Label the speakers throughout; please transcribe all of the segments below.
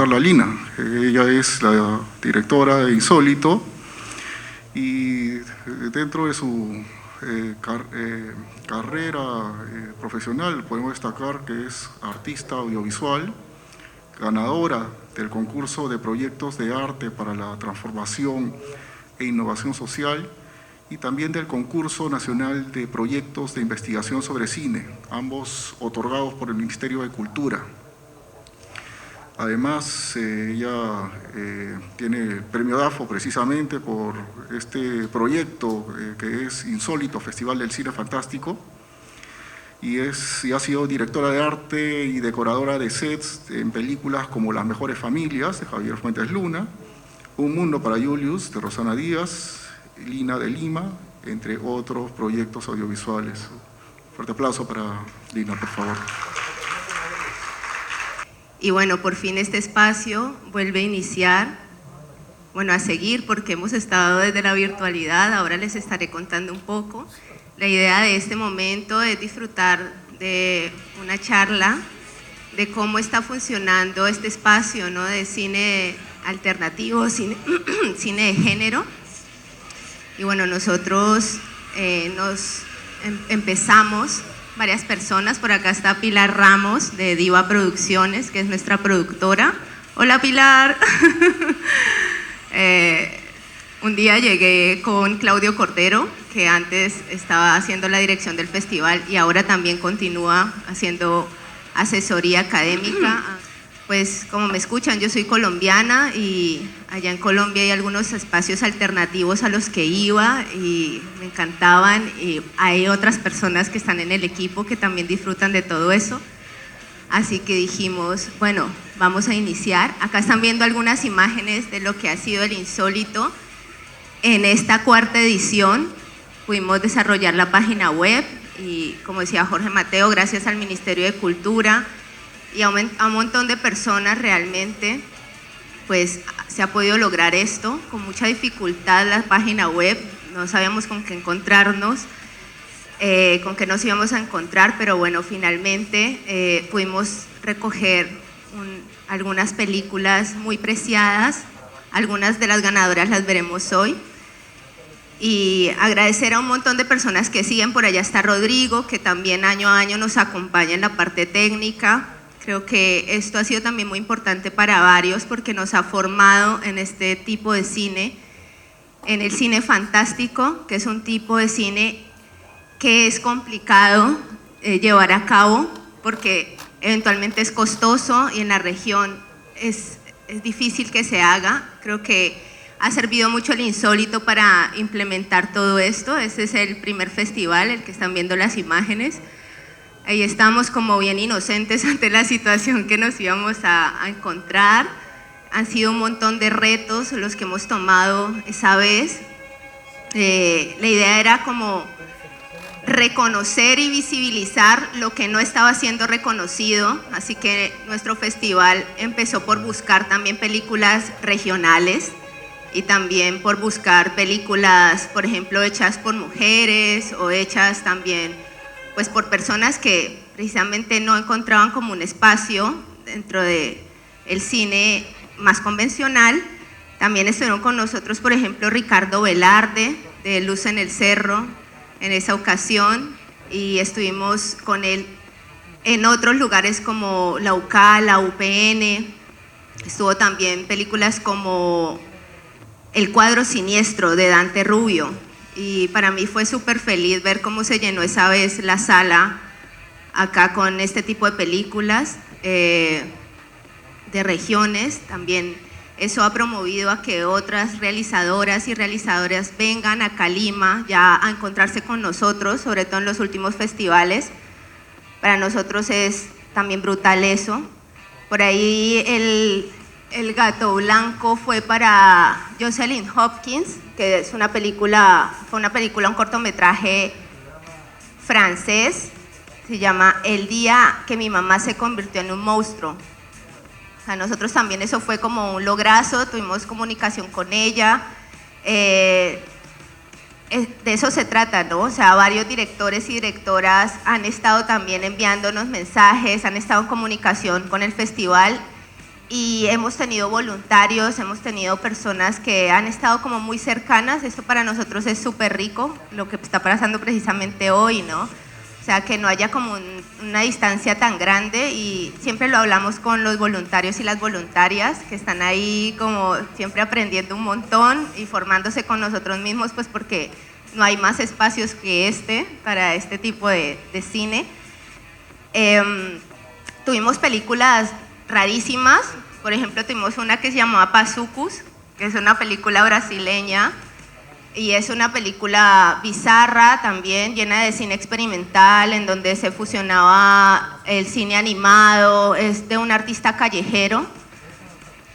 Speaker 1: presentarla a Lina. Ella es la directora de Insólito y dentro de su carrera profesional podemos destacar que es artista audiovisual, ganadora del concurso de proyectos de arte para la transformación e innovación social y también del concurso nacional de proyectos de investigación sobre cine, ambos otorgados por el Ministerio de Cultura. Además, ella tiene el premio DAFO precisamente por este proyecto que es Insólito, Festival del Cine Fantástico, y ha sido directora de arte y decoradora de sets en películas como Las Mejores Familias, de Javier Fuentes Luna, Un Mundo para Julius, de Rosana Díaz, Lina de Lima, entre otros proyectos audiovisuales. Un fuerte aplauso para Lina, por favor.
Speaker 2: Y bueno, por fin este espacio vuelve a iniciar, bueno, a seguir, porque hemos estado desde la virtualidad, ahora les estaré contando un poco. La idea de este momento es disfrutar de una charla de cómo está funcionando este espacio, ¿no?, de cine alternativo, cine de género. Y bueno, nosotros empezamos varias personas. Por acá está Pilar Ramos de Diva Producciones, que es nuestra productora. Hola, Pilar. Un día llegué con Claudio Cordero, que antes estaba haciendo la dirección del festival y ahora también continúa haciendo asesoría académica. Pues como me escuchan, yo soy colombiana y allá en Colombia hay algunos espacios alternativos a los que iba y me encantaban, y hay otras personas que están en el equipo que también disfrutan de todo eso. Así que dijimos, bueno, vamos a iniciar. Acá están viendo algunas imágenes de lo que ha sido el Insólito. En esta cuarta edición pudimos desarrollar la página web y, como decía Jorge Mateo, gracias al Ministerio de Cultura y a un montón de personas realmente, pues se ha podido lograr esto. Con mucha dificultad la página web, no sabíamos con qué encontrarnos, con qué nos íbamos a encontrar, pero bueno, finalmente pudimos recoger algunas películas muy preciadas. Algunas de las ganadoras las veremos hoy. Y agradecer a un montón de personas que siguen. Por allá está Rodrigo, que también año a año nos acompaña en la parte técnica. Creo que esto ha sido también muy importante para varios porque nos ha formado en este tipo de cine, en el cine fantástico, que es un tipo de cine que es complicado llevar a cabo porque eventualmente es costoso y en la región es difícil que se haga. Creo que ha servido mucho el Insólito para implementar todo esto. Este es el primer festival, el que están viendo las imágenes. Ahí estamos como bien inocentes ante la situación que nos íbamos a encontrar. Han sido un montón de retos los que hemos tomado esa vez. La idea era como reconocer y visibilizar lo que no estaba siendo reconocido, así que nuestro festival empezó por buscar también películas regionales y también por buscar películas, por ejemplo, hechas por mujeres o hechas también pues por personas que precisamente no encontraban como un espacio dentro del cine más convencional. También estuvieron con nosotros, por ejemplo, Ricardo Velarde de Luz en el Cerro en esa ocasión, y estuvimos con él en otros lugares como la UCA, la UPN. Estuvo también películas como El Cuadro Siniestro de Dante Rubio, y para mí fue súper feliz ver cómo se llenó esa vez la sala acá con este tipo de películas de regiones. También eso ha promovido a que otras realizadoras y realizadores vengan acá a Lima ya a encontrarse con nosotros, sobre todo en los últimos festivales. Para nosotros es también brutal eso. Por ahí el Gato Blanco fue para Jocelyn Hopkins, que es una película, un cortometraje francés, se llama El día que mi mamá se convirtió en un monstruo. O sea, nosotros también eso fue como un lograzo, tuvimos comunicación con ella. De eso se trata, ¿no? O sea, varios directores y directoras han estado también enviándonos mensajes, han estado en comunicación con el festival y hemos tenido voluntarios, hemos tenido personas que han estado como muy cercanas. Esto para nosotros es súper rico, lo que está pasando precisamente hoy, ¿no? O sea, que no haya como una distancia tan grande, y siempre lo hablamos con los voluntarios y las voluntarias que están ahí como siempre aprendiendo un montón y formándose con nosotros mismos, pues porque no hay más espacios que este para este tipo de cine. Tuvimos películas rarísimas, por ejemplo tuvimos una que se llamaba Pazucus, que es una película brasileña, y es una película bizarra también, llena de cine experimental, en donde se fusionaba el cine animado. Es de un artista callejero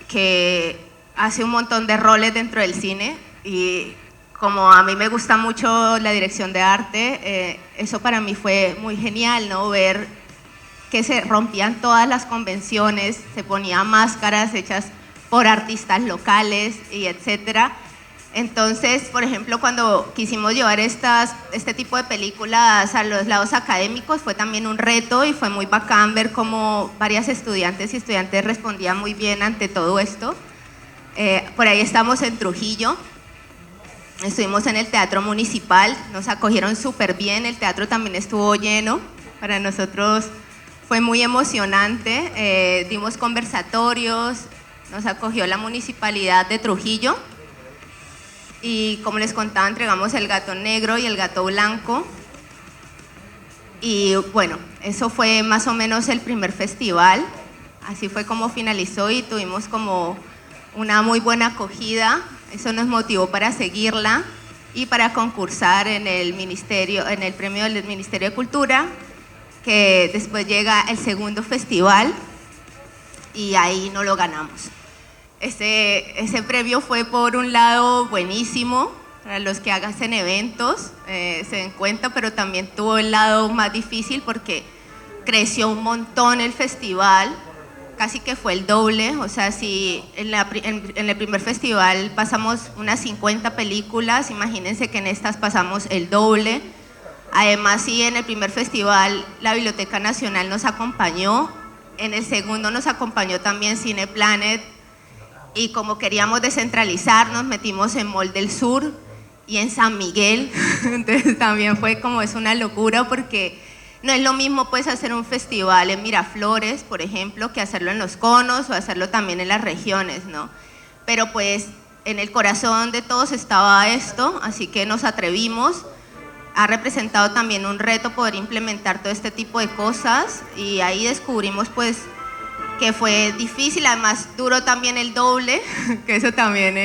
Speaker 2: que hace un montón de roles dentro del cine, y como a mí me gusta mucho la dirección de arte, eso para mí fue muy genial, ¿no? Ver que se rompían todas las convenciones, se ponían máscaras hechas por artistas locales y etcétera. Entonces, por ejemplo, cuando quisimos llevar este tipo de películas a los lados académicos, fue también un reto, y fue muy bacán ver cómo varias estudiantes y estudiantes respondían muy bien ante todo esto. Por ahí estamos en Trujillo, estuvimos en el Teatro Municipal, nos acogieron súper bien, el teatro también estuvo lleno, para nosotros fue muy emocionante, dimos conversatorios, nos acogió la Municipalidad de Trujillo, y como les contaba, entregamos el gato negro y el gato blanco. Y bueno, eso fue más o menos el primer festival, así fue como finalizó, y tuvimos como una muy buena acogida. Eso nos motivó para seguirla y para concursar en el premio del Ministerio de Cultura, que después llega el segundo festival, y ahí no lo ganamos. Ese premio fue, por un lado, buenísimo para los que hacen eventos, se den cuenta, pero también tuvo el lado más difícil porque creció un montón el festival, casi que fue el doble. O sea, si en el primer festival pasamos unas 50 películas, imagínense que en estas pasamos el doble. Además, sí, en el primer festival la Biblioteca Nacional nos acompañó, en el segundo nos acompañó también Cine Planet, y como queríamos descentralizar, nos metimos en Mall del Sur y en San Miguel. Entonces también fue como, es una locura, porque no es lo mismo pues hacer un festival en Miraflores, por ejemplo, que hacerlo en Los Conos o hacerlo también en las regiones, ¿no? Pero pues en el corazón de todos estaba esto, así que nos atrevimos. Ha representado también un reto poder implementar todo este tipo de cosas, y ahí descubrimos pues que fue difícil, además duró también el doble, que eso también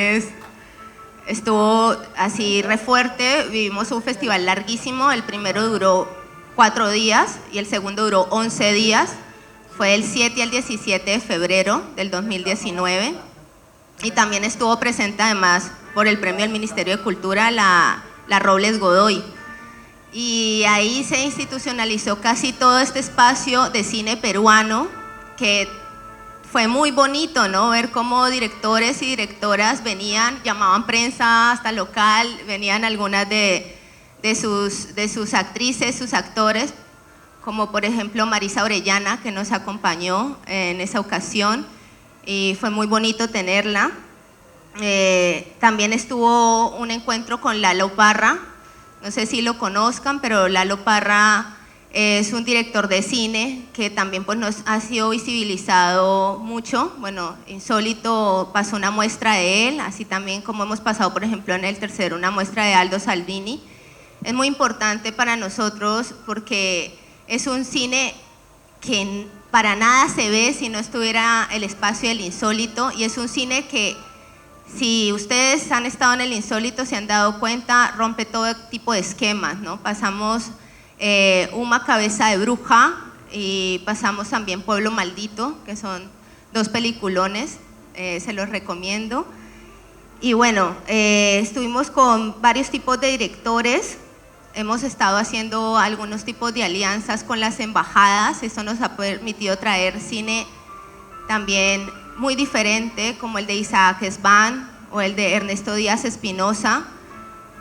Speaker 2: estuvo así re fuerte. Vivimos un festival larguísimo, el primero duró 4 días y el segundo duró 11 días, fue del 7 al 17 de febrero del 2019, y también estuvo presente además por el premio del Ministerio de Cultura la Robles Godoy, y ahí se institucionalizó casi todo este espacio de cine peruano, que fue muy bonito, ¿no? Ver cómo directores y directoras venían, llamaban prensa hasta local, venían algunas de sus actrices, sus actores, como por ejemplo Marisa Orellana, que nos acompañó en esa ocasión, y fue muy bonito tenerla. También estuvo un encuentro con Lalo Parra, no sé si lo conozcan, pero Lalo Parra es un director de cine que también pues nos ha sido visibilizado mucho. Bueno, Insólito pasó una muestra de él, así también como hemos pasado, por ejemplo, en el tercero una muestra de Aldo Saldini. Es muy importante para nosotros porque es un cine que para nada se ve si no estuviera el espacio del Insólito, y es un cine que, si ustedes han estado en el Insólito, se han dado cuenta, rompe todo tipo de esquemas, ¿no? Pasamos Uma Cabeza de Bruja y pasamos también Pueblo Maldito, que son 2 peliculones, se los recomiendo. Y bueno, estuvimos con varios tipos de directores, hemos estado haciendo algunos tipos de alianzas con las embajadas. Eso nos ha permitido traer cine también muy diferente, como el de Isaac Svan o el de Ernesto Díaz Espinosa,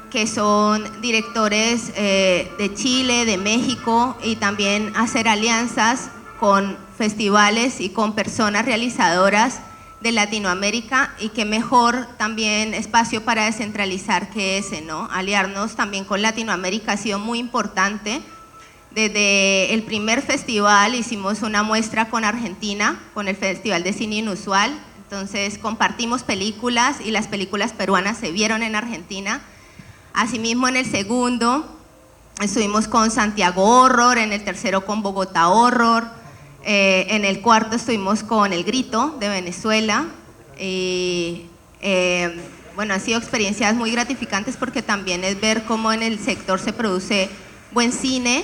Speaker 2: que son directores de Chile, de México, y también hacer alianzas con festivales y con personas realizadoras de Latinoamérica, y qué mejor también espacio para descentralizar que ese, ¿no? Aliarnos también con Latinoamérica ha sido muy importante. Desde el primer festival hicimos una muestra con Argentina, con el Festival de Cine Inusual, entonces compartimos películas y las películas peruanas se vieron en Argentina. Asimismo, en el segundo estuvimos con Santiago Horror, en el tercero con Bogotá Horror, en el cuarto estuvimos con El Grito de Venezuela. Bueno, han sido experiencias muy gratificantes porque también es ver cómo en el sector se produce buen cine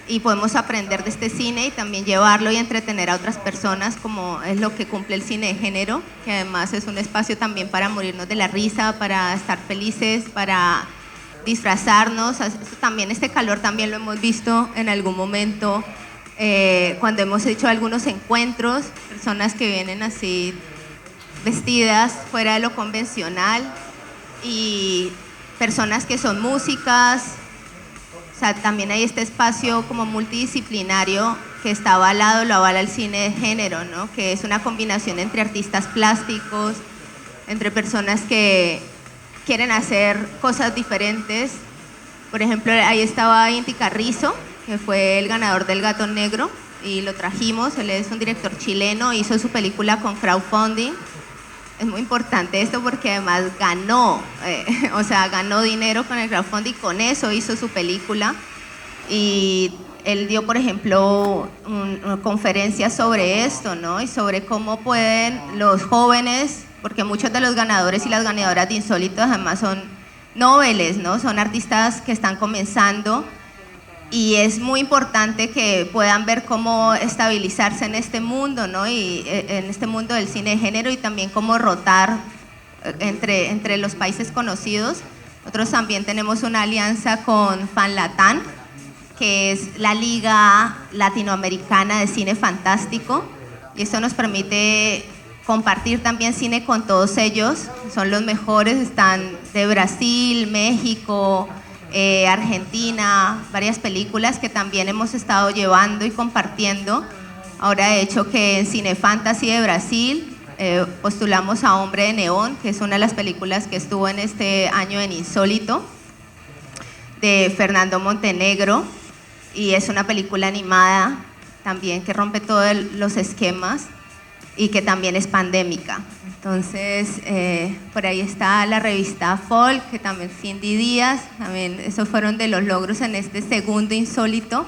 Speaker 2: y podemos aprender de este cine y también llevarlo y entretener a otras personas, como es lo que cumple el cine de género, que además es un espacio también para morirnos de la risa, para estar felices, para disfrazarnos. También este calor también lo hemos visto en algún momento cuando hemos hecho algunos encuentros, personas que vienen así vestidas fuera de lo convencional y personas que son músicas. O sea, también hay este espacio como multidisciplinario que está avalado, lo avala el cine de género, ¿no? Que es una combinación entre artistas plásticos, entre personas que quieren hacer cosas diferentes. Por ejemplo, ahí estaba Inti Carrizo, que fue el ganador del Gato Negro, y lo trajimos. Él es un director chileno, hizo su película con crowdfunding. Es muy importante esto porque además ganó, o sea, ganó dinero con el crowdfunding, con eso hizo su película. Y él dio, por ejemplo, una conferencia sobre esto, ¿no? Y sobre cómo pueden los jóvenes, porque muchos de los ganadores y las ganadoras de Insólito además son noveles, ¿no? Son artistas que están comenzando. Y es muy importante que puedan ver cómo estabilizarse en este mundo, ¿no? Y en este mundo del cine de género, y también cómo rotar entre los países conocidos. Nosotros también tenemos una alianza con FanLatán, que es la Liga Latinoamericana de Cine Fantástico, y eso nos permite compartir también cine con todos ellos. Son los mejores, están de Brasil, México, Argentina, varias películas que también hemos estado llevando y compartiendo. Ahora, de hecho, que en Cine Fantasy de Brasil postulamos a Hombre de Neón, que es una de las películas que estuvo en este año en Insólito, de Fernando Montenegro, y es una película animada también que rompe todos los esquemas y que también es pandémica. Entonces, por ahí está la revista Folk, que también Cindy Díaz, también esos fueron de los logros en este segundo Insólito.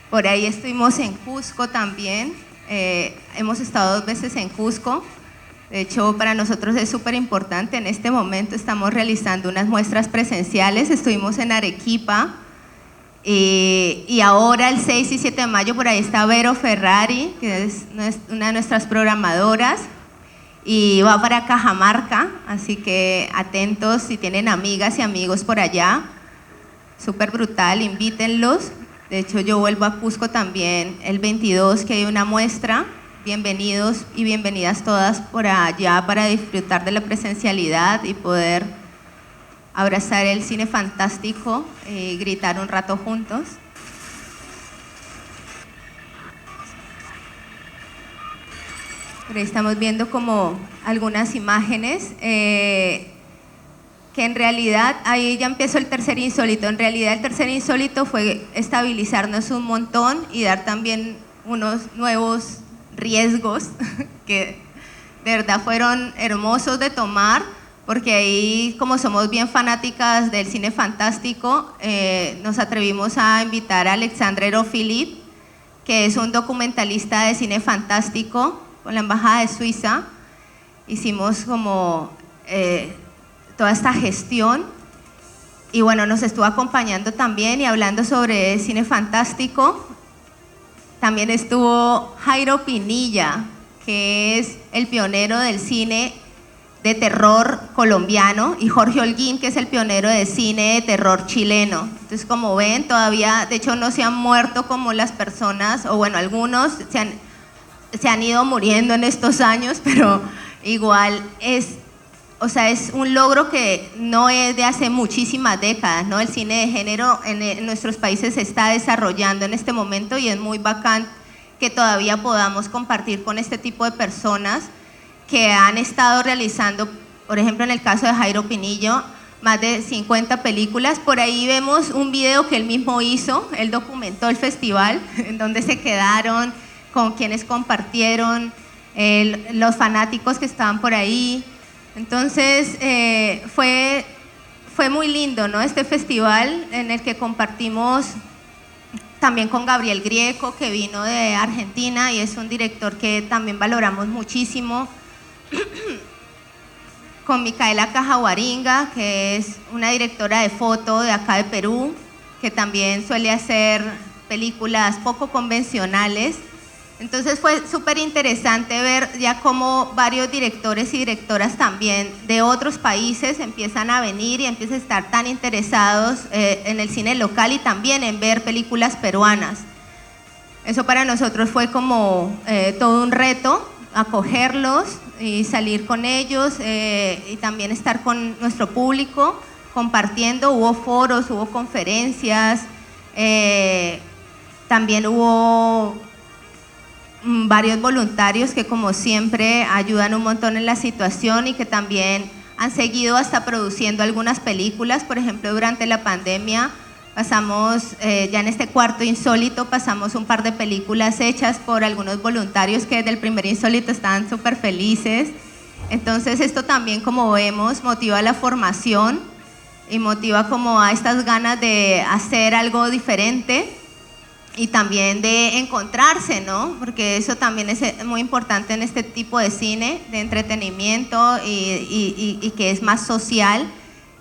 Speaker 2: Por ahí estuvimos en Cusco también, hemos estado 2 veces en Cusco. De hecho, para nosotros es súper importante. En este momento estamos realizando unas muestras presenciales, estuvimos en Arequipa, y ahora el 6 y 7 de mayo por ahí está Vero Ferrari, que es una de nuestras programadoras, y va para Cajamarca, así que atentos si tienen amigas y amigos por allá, súper brutal, invítenlos. De hecho, yo vuelvo a Cusco también el 22, que hay una muestra. Bienvenidos y bienvenidas todas por allá para disfrutar de la presencialidad y poder abrazar el cine fantástico y gritar un rato juntos. Por ahí estamos viendo como algunas imágenes que en realidad, ahí ya empezó el tercer insólito. En realidad el tercer insólito fue estabilizarnos un montón y dar también unos nuevos riesgos que de verdad fueron hermosos de tomar, porque ahí, como somos bien fanáticas del cine fantástico, nos atrevimos a invitar a Alexandre Philippe, que es un documentalista de cine fantástico con la Embajada de Suiza. Hicimos como toda esta gestión y bueno, nos estuvo acompañando también y hablando sobre cine fantástico. También estuvo Jairo Pinilla, que es el pionero del cine de terror colombiano, y Jorge Holguín, que es el pionero de cine de terror chileno. Entonces, como ven, todavía, de hecho, no se han muerto como las personas, o bueno, algunos se han ido muriendo en estos años, pero igual es un logro que no es de hace muchísimas décadas, ¿no? El cine de género en nuestros países se está desarrollando en este momento y es muy bacán que todavía podamos compartir con este tipo de personas que han estado realizando, por ejemplo, en el caso de Jairo Pinillo, más de 50 películas. Por ahí vemos un video que él mismo hizo, él documentó el festival, en donde se quedaron, con quienes compartieron, los fanáticos que estaban por ahí. Entonces, fue muy lindo, ¿no? Este festival en el que compartimos también con Gabriel Grieco, que vino de Argentina y es un director que también valoramos muchísimo. Con Micaela Cajahuaringa, que es una directora de foto de acá de Perú, que también suele hacer películas poco convencionales. Entonces fue súper interesante ver ya cómo varios directores y directoras también de otros países empiezan a venir y empiezan a estar tan interesados en el cine local y también en ver películas peruanas. Eso para nosotros fue como todo un reto, acogerlos y salir con ellos y también estar con nuestro público compartiendo. Hubo foros, hubo conferencias, también hubo varios voluntarios que como siempre ayudan un montón en la situación y que también han seguido hasta produciendo algunas películas. Por ejemplo, durante la pandemia pasamos, ya en este cuarto insólito, pasamos un par de películas hechas por algunos voluntarios que desde el primer insólito estaban súper felices. Entonces esto también, como vemos, motiva la formación y motiva como a estas ganas de hacer algo diferente y también de encontrarse, ¿no? Porque eso también es muy importante en este tipo de cine, de entretenimiento y que es más social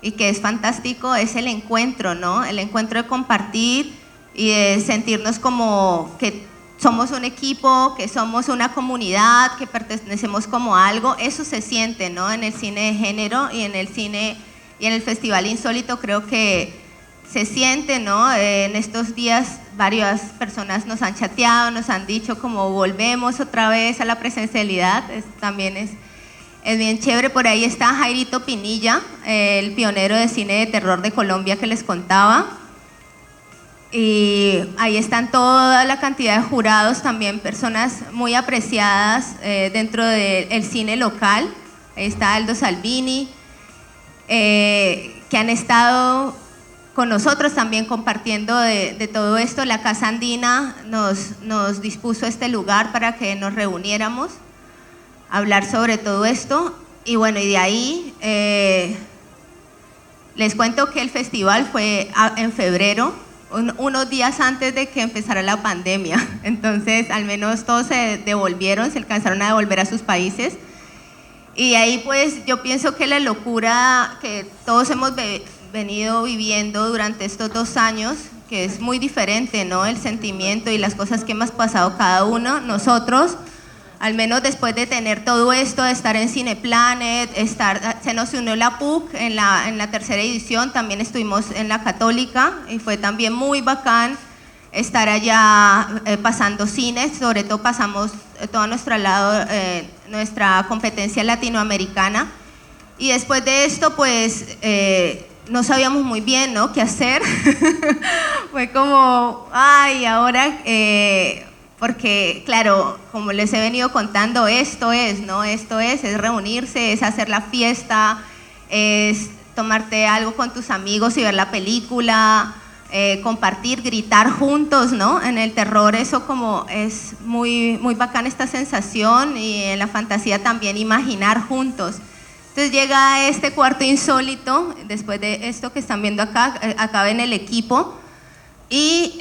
Speaker 2: y que es fantástico, es el encuentro, ¿no? El encuentro de compartir y de sentirnos como que somos un equipo, que somos una comunidad, que pertenecemos como a algo. Eso se siente, ¿no? En el cine de género y en el cine y en el Festival Insólito creo que se siente, ¿no? En estos días varias personas nos han chateado, nos han dicho como volvemos otra vez a la presencialidad. También es bien chévere. Por ahí está Jairito Pinilla, el pionero de cine de terror de Colombia que les contaba. Y ahí están toda la cantidad de jurados, también personas muy apreciadas dentro del cine local. Ahí está Aldo Salvini, que han estado con nosotros también compartiendo de todo esto. La Casa Andina nos dispuso este lugar para que nos reuniéramos a hablar sobre todo esto. Y bueno, y de ahí les cuento que el festival fue en febrero, unos días antes de que empezara la pandemia. Entonces, al menos todos se devolvieron, se alcanzaron a devolver a sus países. Y ahí pues yo pienso que la locura que todos hemos venido viviendo durante estos 2 años, que es muy diferente, ¿no? El sentimiento y las cosas que hemos pasado cada uno. Nosotros, al menos después de tener todo esto, de estar en Cineplanet, se nos unió la PUC en la tercera edición, también estuvimos en la Católica y fue también muy bacán estar allá pasando cines. Sobre todo pasamos todo nuestro lado, nuestra competencia latinoamericana. Y después de esto, pues no sabíamos muy bien, ¿no?, qué hacer. Fue como, ay, ahora, porque claro, como les he venido contando, esto es, ¿no? Esto es reunirse, es hacer la fiesta, es tomarte algo con tus amigos y ver la película, compartir, gritar juntos, ¿no? En el terror eso como es muy, muy bacán esta sensación, y en la fantasía también imaginar juntos. Entonces llega este cuarto insólito, después de esto que están viendo acá, acá ven el equipo, y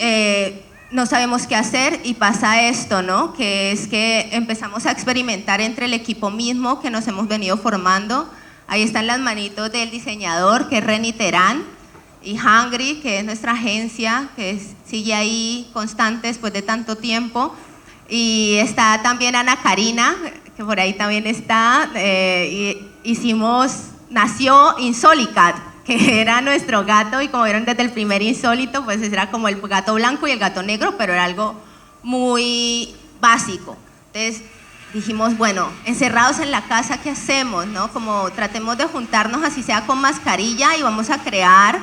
Speaker 2: no sabemos qué hacer, y pasa esto, ¿no? Que es que empezamos a experimentar entre el equipo mismo que nos hemos venido formando. Ahí están las manitos del diseñador, que es Reni Terán, y Hungry, que es nuestra agencia, que sigue ahí constante después de tanto tiempo. Y está también Ana Karina, que por ahí también está. Nació Insólicat, que era nuestro gato, y como vieron desde el primer insólito, pues era como el gato blanco y el gato negro, pero era algo muy básico. Entonces dijimos, bueno, encerrados en la casa, ¿qué hacemos, no? Como tratemos de juntarnos, así sea con mascarilla, y vamos a crear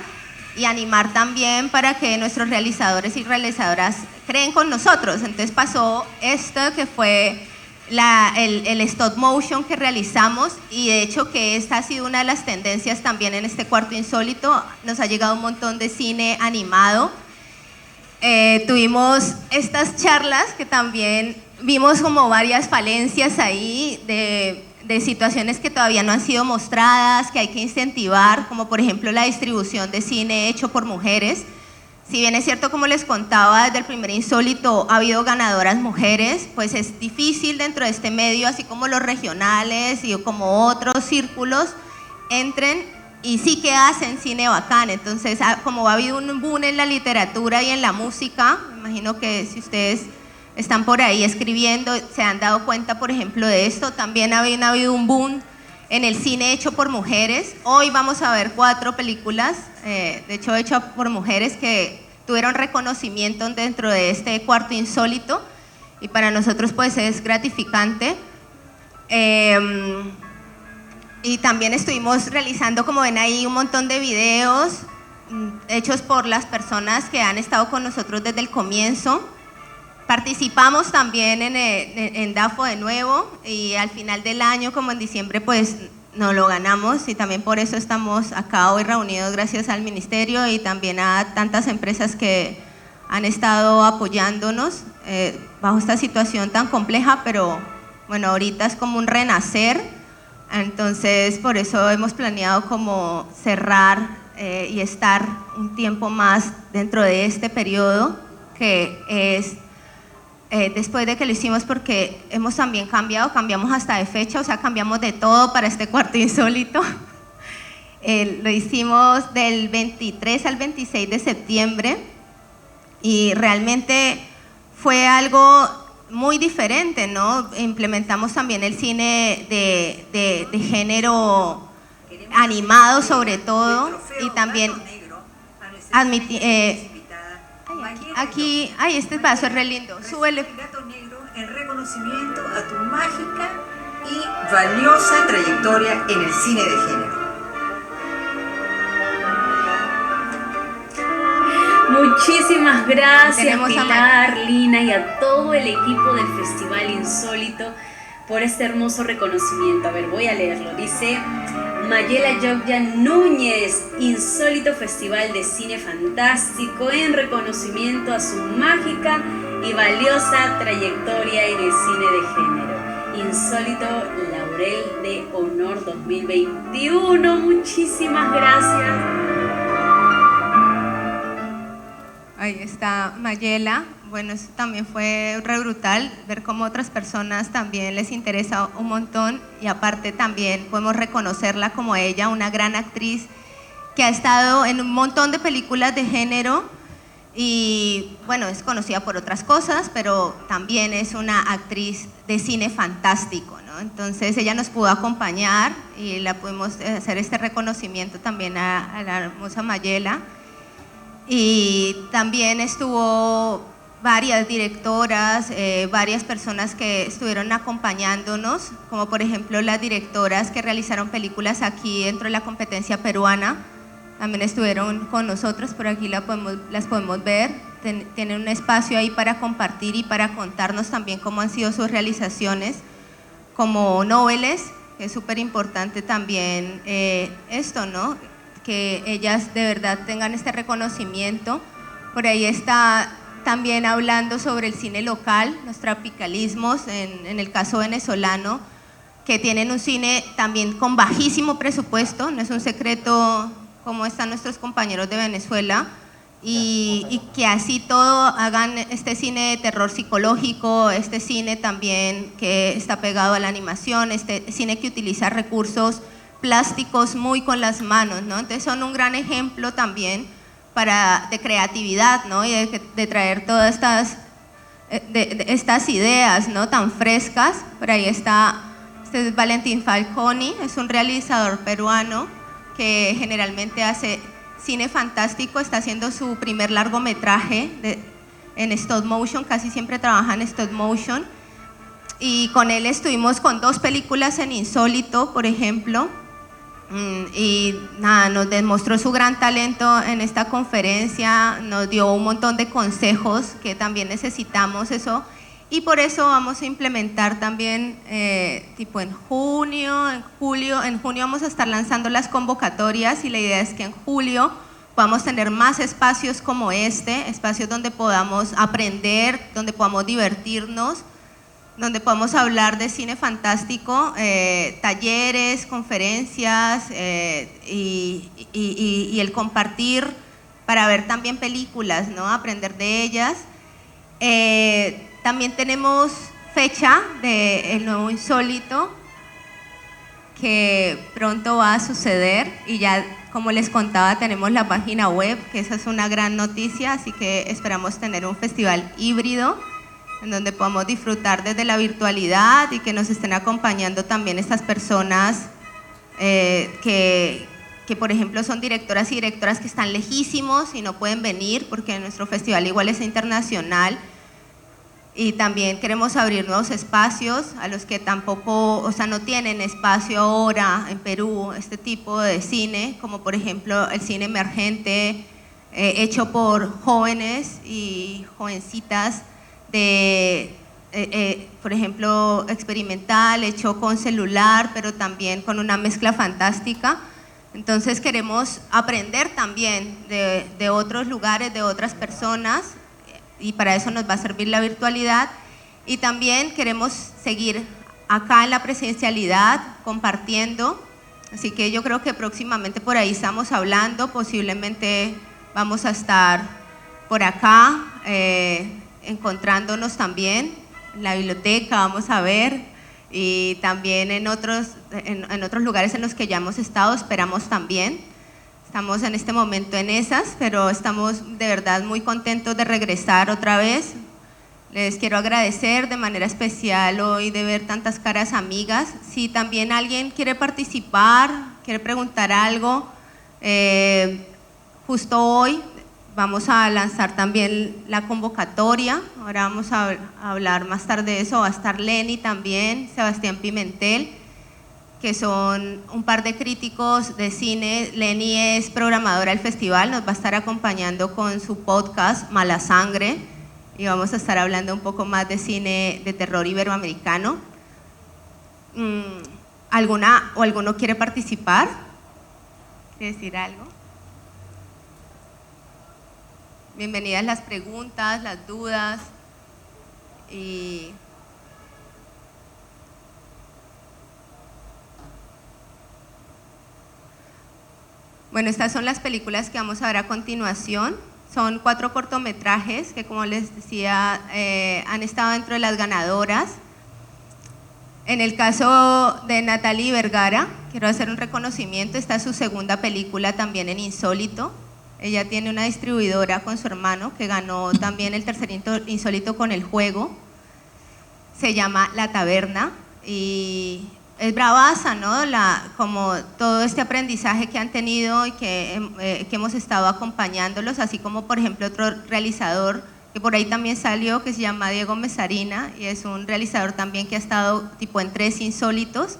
Speaker 2: y animar también para que nuestros realizadores y realizadoras creen con nosotros. Entonces pasó esto que fue el stop motion que realizamos, y de hecho que esta ha sido una de las tendencias también en este Cuarto Insólito. Nos ha llegado un montón de cine animado. Tuvimos estas charlas que también vimos como varias falencias ahí de situaciones que todavía no han sido mostradas, que hay que incentivar, como por ejemplo la distribución de cine hecho por mujeres. Si bien es cierto, como les contaba, desde el primer Insólito ha habido ganadoras mujeres, pues es difícil dentro de este medio, así como los regionales y como otros círculos, entren y sí que hacen cine bacán. Entonces, como ha habido un boom en la literatura y en la música, me imagino que si ustedes están por ahí escribiendo, se han dado cuenta, por ejemplo, de esto. También ha habido un boom en el cine hecho por mujeres. Hoy vamos a ver 4 películas, de hecho, hechas por mujeres que tuvieron reconocimiento dentro de este Cuarto Insólito, y para nosotros pues es gratificante. Y también estuvimos realizando, como ven ahí, un montón de videos hechos por las personas que han estado con nosotros desde el comienzo. Participamos también en DAFO de nuevo, y al final del año, como en diciembre, pues nos lo ganamos, y también por eso estamos acá hoy reunidos, gracias al ministerio y también a tantas empresas que han estado apoyándonos bajo esta situación tan compleja, pero bueno, ahorita es como un renacer. Entonces por eso hemos planeado como cerrar y estar un tiempo más dentro de este periodo, que es después de que lo hicimos, porque hemos también cambiamos hasta de fecha, o sea, cambiamos de todo para este Cuarto Insólito. Lo hicimos del 23 al 26 de septiembre, y realmente fue algo muy diferente, ¿no? Implementamos también el cine de género animado sobre todo, y también aquí, ay, este paso es re lindo, súbele.
Speaker 3: Gato Negro en reconocimiento a tu mágica y valiosa trayectoria en el cine de género.
Speaker 4: Muchísimas gracias,
Speaker 2: Tenemos a
Speaker 4: Pilar, Lina y a todo el equipo del Festival Insólito por este hermoso reconocimiento. A ver, voy a leerlo. Dice Mayela Yogya Núñez: Insólito Festival de Cine Fantástico en reconocimiento a su mágica y valiosa trayectoria en el cine de género. Insólito Laurel de Honor 2021. Muchísimas gracias.
Speaker 2: Ahí está Mayela. Bueno, eso también fue re brutal, ver cómo otras personas también les interesa un montón, y aparte también podemos reconocerla como ella, una gran actriz que ha estado en un montón de películas de género, y bueno, es conocida por otras cosas, pero también es una actriz de cine fantástico, ¿no? Entonces ella nos pudo acompañar y la pudimos hacer este reconocimiento también a la hermosa Mayela. Y también estuvo varias directoras, varias personas que estuvieron acompañándonos, como por ejemplo las directoras que realizaron películas aquí dentro de la competencia peruana, también estuvieron con nosotros, por aquí las podemos ver. Tienen un espacio ahí para compartir y para contarnos también cómo han sido sus realizaciones como noveles, que es súper importante también esto, ¿no? Que ellas de verdad tengan este reconocimiento. Por ahí está también hablando sobre el cine local, los tropicalismos, en el caso venezolano, que tienen un cine también con bajísimo presupuesto, no es un secreto cómo están nuestros compañeros de Venezuela, y que así todo hagan este cine de terror psicológico, este cine también que está pegado a la animación, este cine que utiliza recursos plásticos muy con las manos, ¿no? Entonces son un gran ejemplo también de creatividad, ¿no? Y de traer todas estas ideas, ¿no? Tan frescas. Por ahí está, este es Valentín Falconi, es un realizador peruano que generalmente hace cine fantástico, está haciendo su primer largometraje en stop motion, casi siempre trabaja en stop motion, y con él estuvimos con 2 películas en Insólito, por ejemplo. Y nada, nos demostró su gran talento en esta conferencia, nos dio un montón de consejos que también necesitamos eso, y por eso vamos a implementar también tipo en junio, en julio. En junio vamos a estar lanzando las convocatorias y la idea es que en julio podamos tener más espacios como este, espacios donde podamos aprender, donde podamos divertirnos, donde podamos hablar de cine fantástico, talleres, conferencias y el compartir para ver también películas, ¿no? Aprender de ellas. También tenemos fecha del nuevo Insólito que pronto va a suceder y ya, como les contaba, tenemos la página web, que esa es una gran noticia, así que esperamos tener un festival híbrido en donde podamos disfrutar desde la virtualidad y que nos estén acompañando también estas personas que por ejemplo son directoras y directoras que están lejísimos y no pueden venir porque nuestro festival igual es internacional. Y también queremos abrir nuevos espacios a los que tampoco, o sea, no tienen espacio ahora en Perú, este tipo de cine, como por ejemplo el cine emergente, hecho por jóvenes y jovencitas, por ejemplo, experimental, hecho con celular, pero también con una mezcla fantástica. Entonces queremos aprender también de otros lugares, de otras personas, y para eso nos va a servir la virtualidad. Y también queremos seguir acá en la presencialidad, compartiendo, así que yo creo que próximamente por ahí estamos hablando, posiblemente vamos a estar por acá, encontrándonos también en la biblioteca, vamos a ver, y también en otros lugares en los que ya hemos estado, esperamos también. Estamos en este momento en esas, pero estamos de verdad muy contentos de regresar otra vez. Les quiero agradecer de manera especial hoy de ver tantas caras amigas. Si también alguien quiere participar, quiere preguntar algo, justo hoy vamos a lanzar también la convocatoria. Ahora vamos a hablar más tarde de eso. Va a estar Lenny también, Sebastián Pimentel, que son un par de críticos de cine. Lenny es programadora del festival, nos va a estar acompañando con su podcast Mala Sangre y vamos a estar hablando un poco más de cine de terror iberoamericano. ¿Alguno quiere participar? ¿Quiere decir algo? Bienvenidas las preguntas, las dudas y bueno, estas son las películas que vamos a ver a continuación. Son 4 cortometrajes que, como les decía, han estado dentro de las ganadoras. En el caso de Natalie Vergara, quiero hacer un reconocimiento. Esta es su segunda película también en Insólito. Ella tiene una distribuidora con su hermano que ganó también el tercer Insólito con El Juego. Se llama La Taberna y es bravaza, ¿no? Como todo este aprendizaje que han tenido y que hemos estado acompañándolos, así como por ejemplo otro realizador que por ahí también salió, que se llama Diego Mesarina, y es un realizador también que ha estado tipo en 3 Insólitos.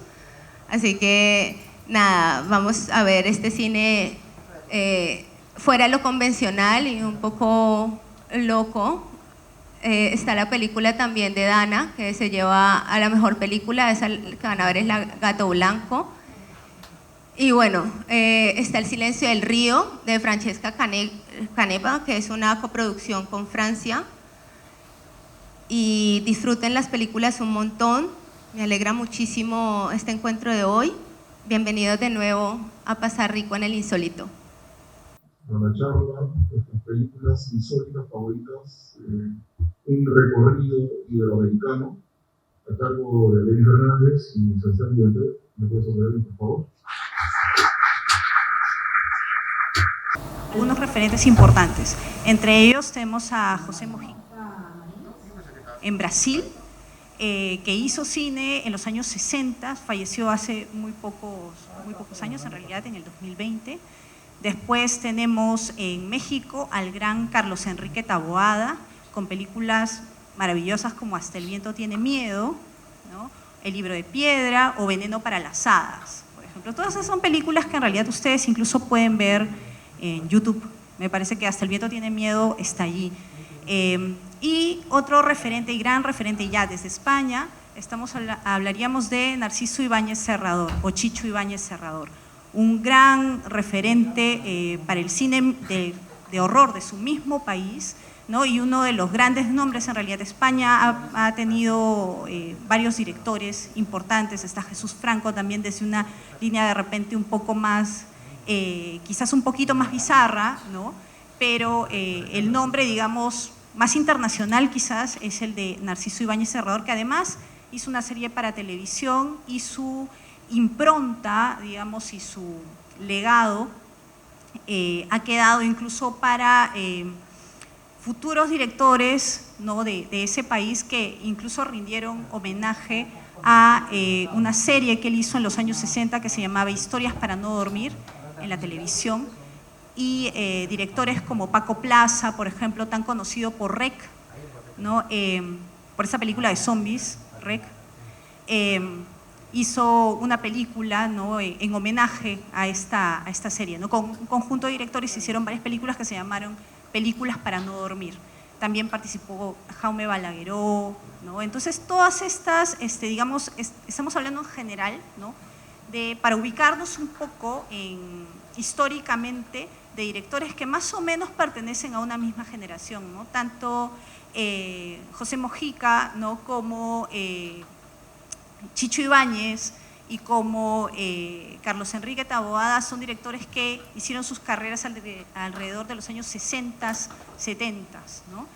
Speaker 2: Así que nada, vamos a ver este cine fuera de lo convencional y un poco loco. Está la película también de Dana, que se lleva a la mejor película, esa que van a ver es La Gato Blanco. Y bueno, está El Silencio del Río, de Francesca Canepa, que es una coproducción con Francia. Y disfruten las películas un montón, me alegra muchísimo este encuentro de hoy. Bienvenidos de nuevo a Pasar Rico en el Insólito.
Speaker 5: A la charla, nuestras películas insólitas favoritas, un recorrido iberoamericano a cargo de Lenny Fernández y Sebastián Pimentel. ¿Me puedes sonreír, por favor?
Speaker 6: Algunos referentes importantes. Entre ellos tenemos a José Mojica en Brasil, que hizo cine en los años 60, falleció hace muy pocos años, en realidad en el 2020. Después tenemos en México al gran Carlos Enrique Taboada, con películas maravillosas como Hasta el viento tiene miedo, ¿no? El libro de piedra o Veneno para las hadas, por ejemplo. ejemplo. Todas esas son películas que en realidad ustedes incluso pueden ver en YouTube. Me parece que hasta El viento tiene miedo está allí. Y otro referente y gran referente ya desde España, hablaríamos de Narciso Ibáñez Serrador o Chicho Ibáñez Serrador, un gran referente para el cine de horror de su mismo país, ¿no? Y uno de los grandes nombres en realidad. España ha tenido varios directores importantes. Está Jesús Franco también, desde una línea de repente un poco más, quizás un poquito más bizarra, ¿no? Pero el nombre, digamos, más internacional quizás es el de Narciso Ibáñez Serrador, que además hizo una serie para televisión y su impronta, digamos, y su legado ha quedado incluso para futuros directores, ¿no? de ese país, que incluso rindieron homenaje a una serie que él hizo en los años 60 que se llamaba Historias para no dormir en la televisión, y directores como Paco Plaza, por ejemplo, tan conocido por REC, ¿no? Por esa película de zombies, REC, hizo una película, ¿no? En homenaje a esta serie, ¿no? Con un conjunto de directores hicieron varias películas que se llamaron Películas para no dormir. También participó Jaume Balagueró, ¿no? Entonces, todas estas, digamos, estamos hablando en general, ¿no? Para ubicarnos un poco históricamente de directores que más o menos pertenecen a una misma generación, ¿no? Tanto José Mojica, ¿no? Como Chicho Ibáñez y como Carlos Enrique Taboada son directores que hicieron sus carreras alrededor de los años 60, 70, ¿no?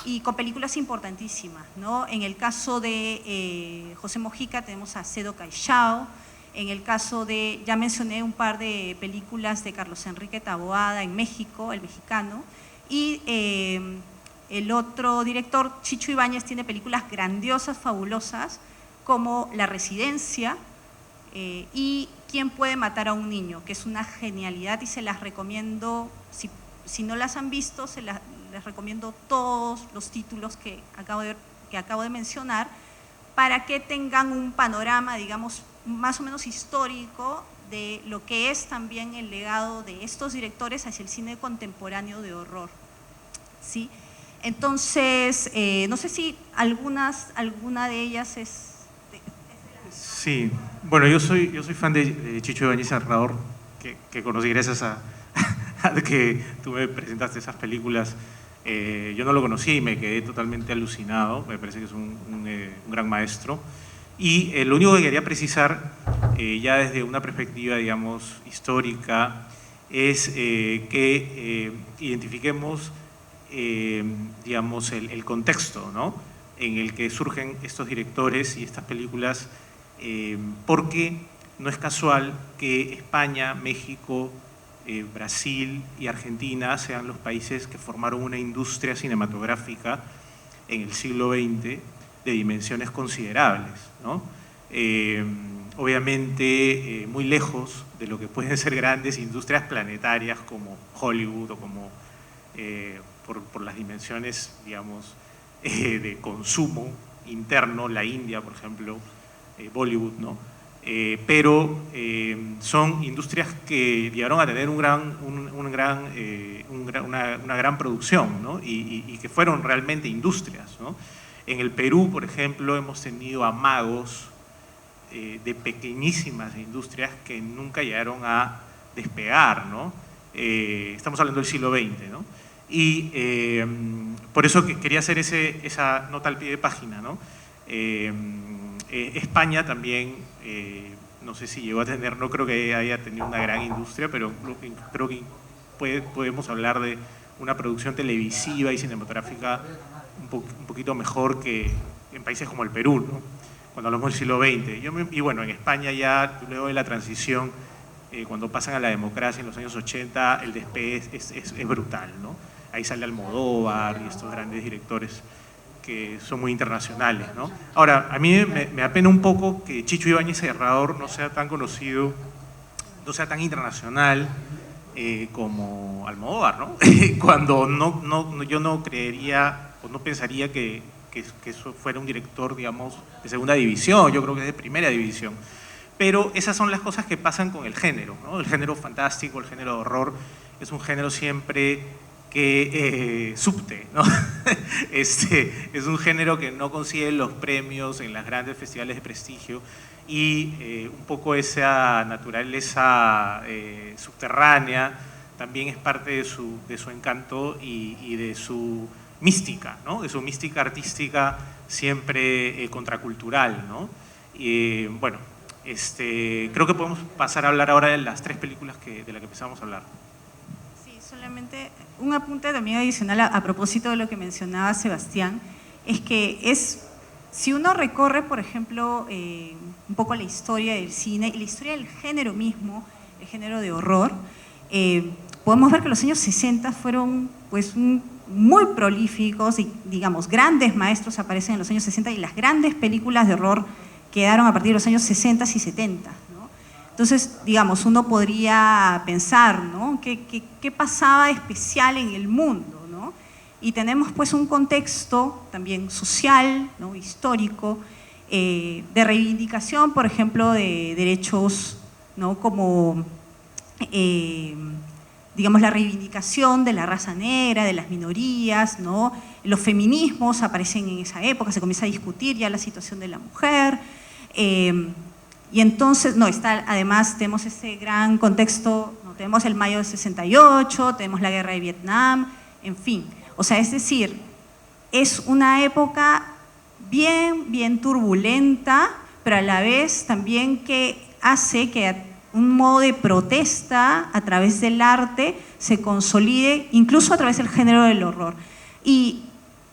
Speaker 6: Y con películas importantísimas, ¿no? En el caso de José Mojica tenemos a Cedo Caixao. En el caso de, ya mencioné un par de películas de Carlos Enrique Taboada en México, el mexicano, y el otro director, Chicho Ibáñez, tiene películas grandiosas, fabulosas, como La Residencia y ¿Quién puede matar a un niño?, que es una genialidad y se las recomiendo, si no las han visto, les recomiendo todos los títulos que acabo de mencionar, para que tengan un panorama, digamos, más o menos histórico de lo que es también el legado de estos directores hacia el cine contemporáneo de horror, ¿sí? Entonces, no sé si alguna de ellas es…
Speaker 7: Sí, bueno, yo soy fan de Chicho Ibáñez Serrador, que conocí gracias a que tú me presentaste esas películas. Yo no lo conocí y me quedé totalmente alucinado, me parece que es un gran maestro. Y lo único que quería precisar, ya desde una perspectiva, digamos, histórica, es que identifiquemos, digamos, el contexto, ¿no?, en el que surgen estos directores y estas películas, porque no es casual que España, México, Brasil y Argentina sean los países que formaron una industria cinematográfica en el siglo XX de dimensiones considerables, ¿no? Obviamente muy lejos de lo que pueden ser grandes industrias planetarias como Hollywood o como por las dimensiones, digamos, de consumo interno, la India, por ejemplo, Bollywood, ¿no? Pero son industrias que llegaron a tener una gran producción, ¿no? y que fueron realmente industrias, ¿no? En el Perú, por ejemplo, hemos tenido amagos de pequeñísimas industrias que nunca llegaron a despegar, ¿no? Estamos hablando del siglo XX, ¿no? Y por eso quería hacer esa nota al pie de página, ¿no? España también, no sé si llegó a tener, no creo que haya tenido una gran industria, pero creo que podemos hablar de una producción televisiva y cinematográfica un poquito mejor que en países como el Perú, ¿no?, cuando hablamos del siglo XX. Y bueno, en España ya, luego de la transición, cuando pasan a la democracia en los años 80, el despegue es brutal, ¿no? Ahí sale Almodóvar y estos grandes directores que son muy internacionales, ¿no? Ahora, a mí me apena un poco que Chicho Ibáñez Serrador no sea tan conocido, no sea tan internacional como Almodóvar, ¿no? Cuando yo no creería o no pensaría que eso fuera un director, digamos, de segunda división. Yo creo que es de primera división. pero esas son las cosas que pasan con el género, ¿no? El género fantástico, el género de horror, es un género siempre que subte, ¿no? Es un género que no consigue los premios en los grandes festivales de prestigio y un poco esa naturaleza subterránea también es parte de su encanto y de su mística, ¿no? De su mística artística siempre contracultural, ¿no? Y bueno, creo que podemos pasar a hablar ahora de las 3 películas de las que empezamos a hablar.
Speaker 6: Sí, solamente un apunte también adicional a propósito de lo que mencionaba Sebastián, es que si uno recorre, por ejemplo, un poco la historia del cine y la historia del género mismo, el género de horror, podemos ver que los años 60 fueron pues muy prolíficos y, digamos, grandes maestros aparecen en los años 60 y las grandes películas de horror quedaron a partir de los años 60 y 70, ¿no? Entonces, digamos, uno podría pensar, ¿no? ¿Qué pasaba especial en el mundo, ¿no? Y tenemos pues un contexto también social, ¿no? Histórico, de reivindicación, por ejemplo, de derechos, ¿no? Como, digamos, la reivindicación de la raza negra, de las minorías, ¿no? Los feminismos aparecen en esa época, se comienza a discutir ya la situación de la mujer. Y entonces, además tenemos ese gran contexto, ¿no? Tenemos el mayo del 68, tenemos la guerra de Vietnam, en fin. O sea, es decir, es una época bien turbulenta, pero a la vez también que hace que un modo de protesta a través del arte se consolide, incluso a través del género del horror. Y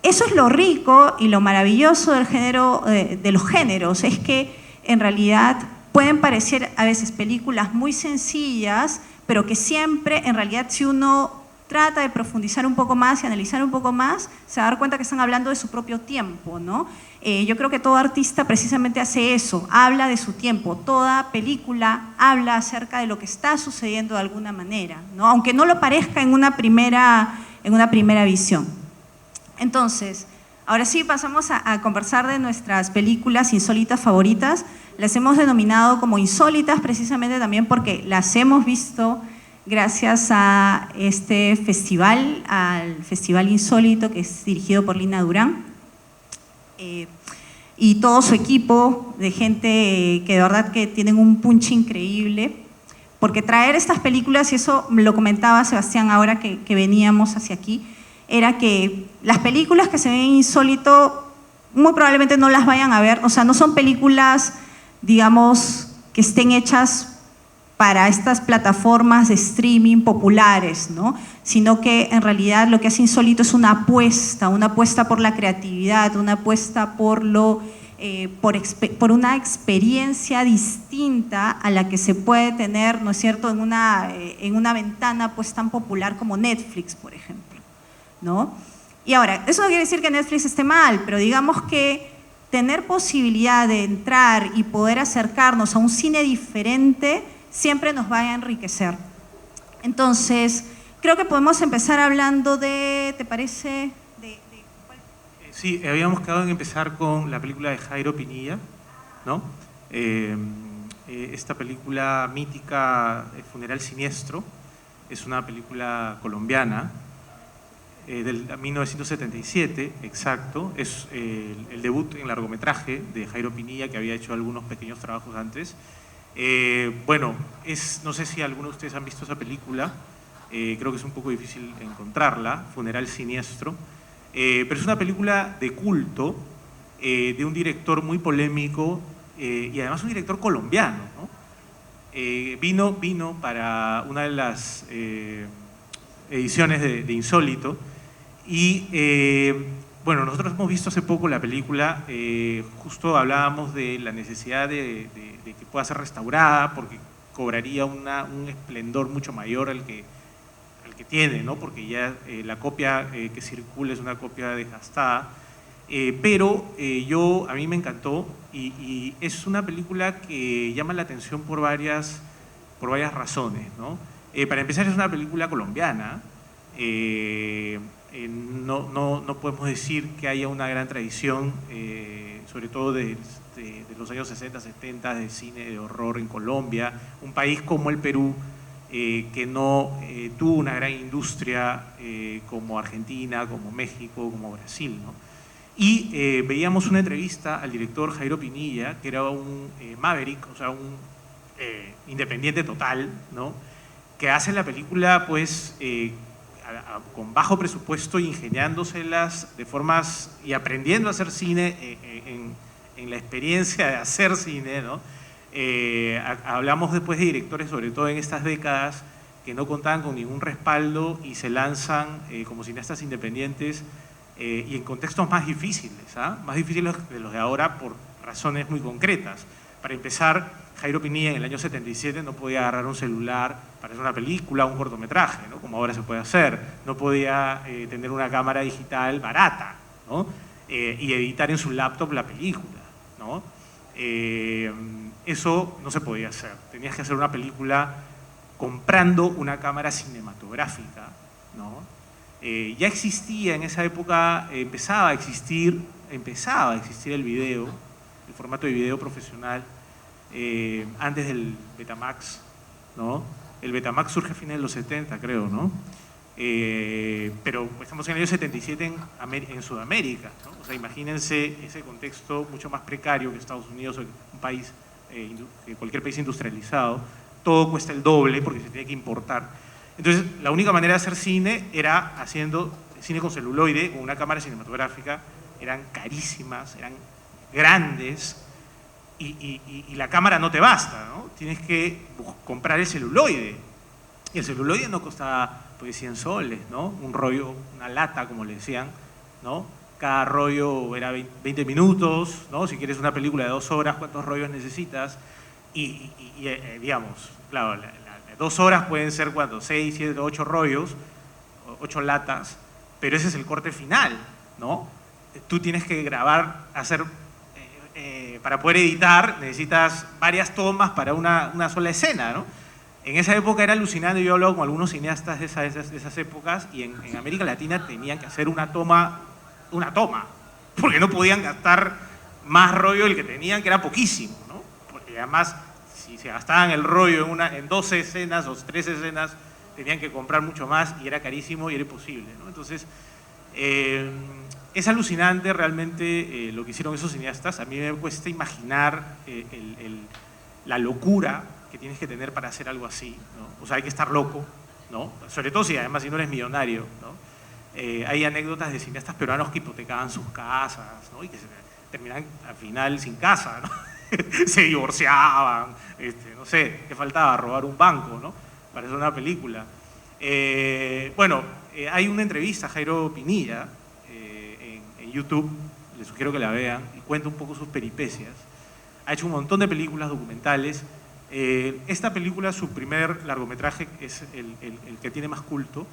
Speaker 6: eso es lo rico y lo maravilloso del género, de los géneros, es que en realidad pueden parecer a veces películas muy sencillas, pero que siempre, en realidad, si uno trata de profundizar un poco más y analizar un poco más, se va a dar cuenta que están hablando de su propio tiempo, ¿no? Yo creo que todo artista precisamente hace eso, habla de su tiempo. Toda película habla acerca de lo que está sucediendo de alguna manera, ¿no? Aunque no lo parezca en una primera visión. Entonces, ahora sí pasamos a conversar de nuestras películas insólitas favoritas. Las hemos denominado como insólitas precisamente también porque las hemos visto gracias a este festival, al Festival Insólito, que es dirigido por Lina Durán. Y todo su equipo de gente que de verdad que tienen un punch increíble, porque traer estas películas, y eso me lo comentaba Sebastián ahora que veníamos hacia aquí, era que las películas que se ven en Insólito muy probablemente no las vayan a ver, o sea, no son películas, digamos, que estén hechas para estas plataformas de streaming populares, ¿no? Sino que en realidad lo que hace Insólito es una apuesta por la creatividad, una apuesta por una experiencia distinta a la que se puede tener, ¿no es cierto?, en una ventana pues tan popular como Netflix, por ejemplo, ¿no? Y ahora, eso no quiere decir que Netflix esté mal, pero digamos que tener posibilidad de entrar y poder acercarnos a un cine diferente siempre nos va a enriquecer. Entonces, creo que podemos empezar hablando de, ¿te parece? ¿Cuál?
Speaker 7: Sí, habíamos quedado en empezar con la película de Jairo Pinilla, ¿no? Esta película mítica, Funeral Siniestro, es una película colombiana del 1977, exacto, es el debut en largometraje de Jairo Pinilla, que había hecho algunos pequeños trabajos antes. Bueno, no sé si algunos de ustedes han visto esa película, creo que es un poco difícil encontrarla, Funeral Siniestro, pero es una película de culto, de un director muy polémico y además un director colombiano, ¿no? Vino para una de las ediciones de Insólito y bueno, nosotros hemos visto hace poco la película, justo hablábamos de la necesidad de que pueda ser restaurada porque cobraría un esplendor mucho mayor al que tiene, ¿no? Porque ya la copia que circula es una copia desgastada, pero a mí me encantó y es una película que llama la atención por varias razones, ¿no? Para empezar, es una película colombiana. No podemos decir que haya una gran tradición, sobre todo de los años 60, 70 de cine de horror en Colombia, un país como el Perú, que no tuvo una gran industria como Argentina, como México, como Brasil, ¿no? Y veíamos una entrevista al director Jairo Pinilla, que era un maverick, o sea, un independiente total, ¿no? Que hace la película pues con bajo presupuesto, ingeniándoselas de formas y aprendiendo a hacer cine en la experiencia de hacer cine, ¿no? Hablamos después de directores, sobre todo en estas décadas, que no contaban con ningún respaldo y se lanzan como cineastas independientes y en contextos más difíciles, más difíciles de los de ahora por razones muy concretas. Para empezar, Jairo Pinilla en el año 77 no podía agarrar un celular para hacer una película, un cortometraje, ¿no? Como ahora se puede hacer. No podía tener una cámara digital barata, ¿no? Y editar en su laptop la película, ¿no? Eso no se podía hacer. Tenías que hacer una película comprando una cámara cinematográfica, ¿no? Ya existía en esa época, empezaba a existir el video, el formato de video profesional, antes del Betamax, ¿no? El Betamax surge a fines de los 70, creo, ¿no? Pero estamos en el año 77 en Sudamérica, ¿no? O sea, imagínense ese contexto mucho más precario que Estados Unidos, un país, que cualquier país industrializado. Todo cuesta el doble porque se tiene que importar. Entonces, la única manera de hacer cine era haciendo cine con celuloide, con una cámara cinematográfica. Eran carísimas, eran grandes, y la cámara no te basta, ¿no? Tienes que comprar el celuloide. Y el celuloide no costaba pues 100 soles, ¿no? Un rollo, una lata, como le decían, ¿no? Cada rollo era 20 minutos, ¿no? Si quieres una película de 2 horas, ¿cuántos rollos necesitas? Digamos, claro, las 2 horas pueden ser, ¿cuántos? 6, 7, 8 rollos, 8 latas, pero ese es el corte final, ¿no? Tú tienes que grabar, para poder editar, necesitas varias tomas para una sola escena, ¿no? En esa época era alucinante. Yo he hablado con algunos cineastas de esas épocas y en América Latina tenían que hacer una toma, porque no podían gastar más rollo del que tenían, que era poquísimo, ¿no? Porque además, si se gastaban el rollo en 12 escenas o 3 escenas, tenían que comprar mucho más y era carísimo y era imposible, ¿no? Entonces, es alucinante realmente lo que hicieron esos cineastas. A mí me cuesta imaginar la locura que tienes que tener para hacer algo así, ¿no? O sea, hay que estar loco, ¿no? Sobre todo si además si no eres millonario, ¿no? Hay anécdotas de cineastas peruanos que hipotecaban sus casas, ¿no? Y que se terminaban al final sin casa, ¿no? Se divorciaban, no sé, ¿qué faltaba? Robar un banco, ¿no? Para hacer una película. Hay una entrevista a Jairo Pinilla en YouTube, les sugiero que la vean, y cuenta un poco sus peripecias. Ha hecho un montón de películas documentales. Esta película, su primer largometraje, es el que tiene más culto.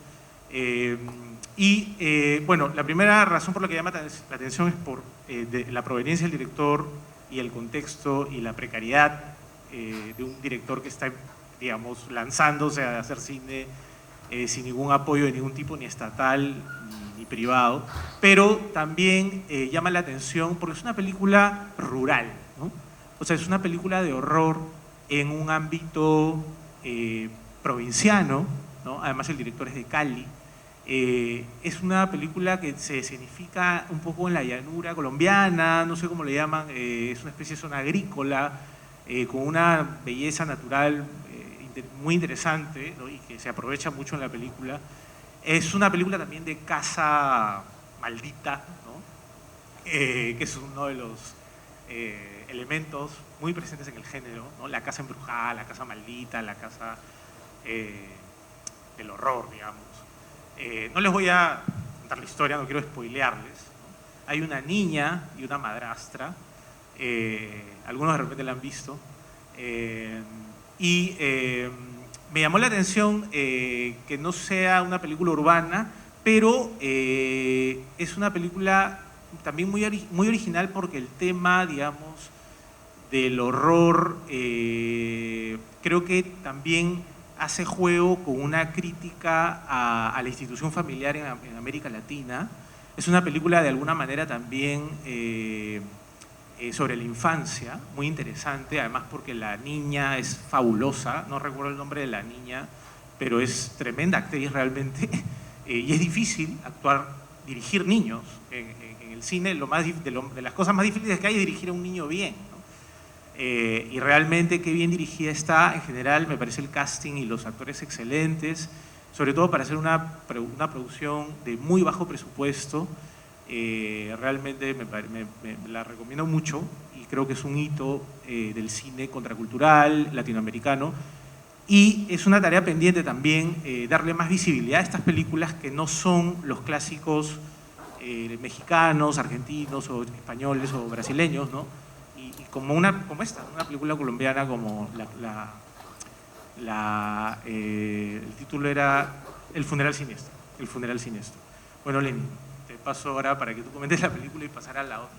Speaker 7: La primera razón por la que llama la atención es por la proveniencia del director y el contexto y la precariedad de un director que está, digamos, lanzándose a hacer cine sin ningún apoyo de ningún tipo, ni estatal ni privado. Pero también llama la atención porque es una película rural, ¿no? O sea, es una película de horror en un ámbito provinciano, ¿no? Además el director es de Cali. Es una película que se escenifica un poco en la llanura colombiana, no sé cómo le llaman, es una especie de zona agrícola, con una belleza natural muy interesante, ¿no? Y que se aprovecha mucho en la película. Es una película también de casa maldita, ¿no? Que es uno de los elementos muy presentes en el género, ¿no? La casa embrujada, la casa maldita, la casa del horror, digamos. No les voy a contar la historia, no quiero spoilearles, ¿no? Hay una niña y una madrastra, algunos de repente la han visto, me llamó la atención que no sea una película urbana, pero es una película también muy original porque el tema, digamos, del horror, creo que también hace juego con una crítica a la institución familiar en América Latina. Es una película de alguna manera también sobre la infancia, muy interesante, además porque la niña es fabulosa, no recuerdo el nombre de la niña, pero es tremenda actriz realmente, y es difícil dirigir niños en el cine. De las cosas más difíciles que hay es dirigir a un niño bien, ¿no? Y realmente qué bien dirigida está. En general me parece el casting y los actores excelentes, sobre todo para hacer una producción de muy bajo presupuesto. Realmente me la recomiendo mucho y creo que es un hito del cine contracultural latinoamericano, y es una tarea pendiente también darle más visibilidad a estas películas que no son los clásicos mexicanos, argentinos o españoles o brasileños, ¿no? Y como esta, una película colombiana como el título era El funeral siniestro. El funeral siniestro. Bueno, Lenny, te paso ahora para que tú comentes la película y pasar a la otra.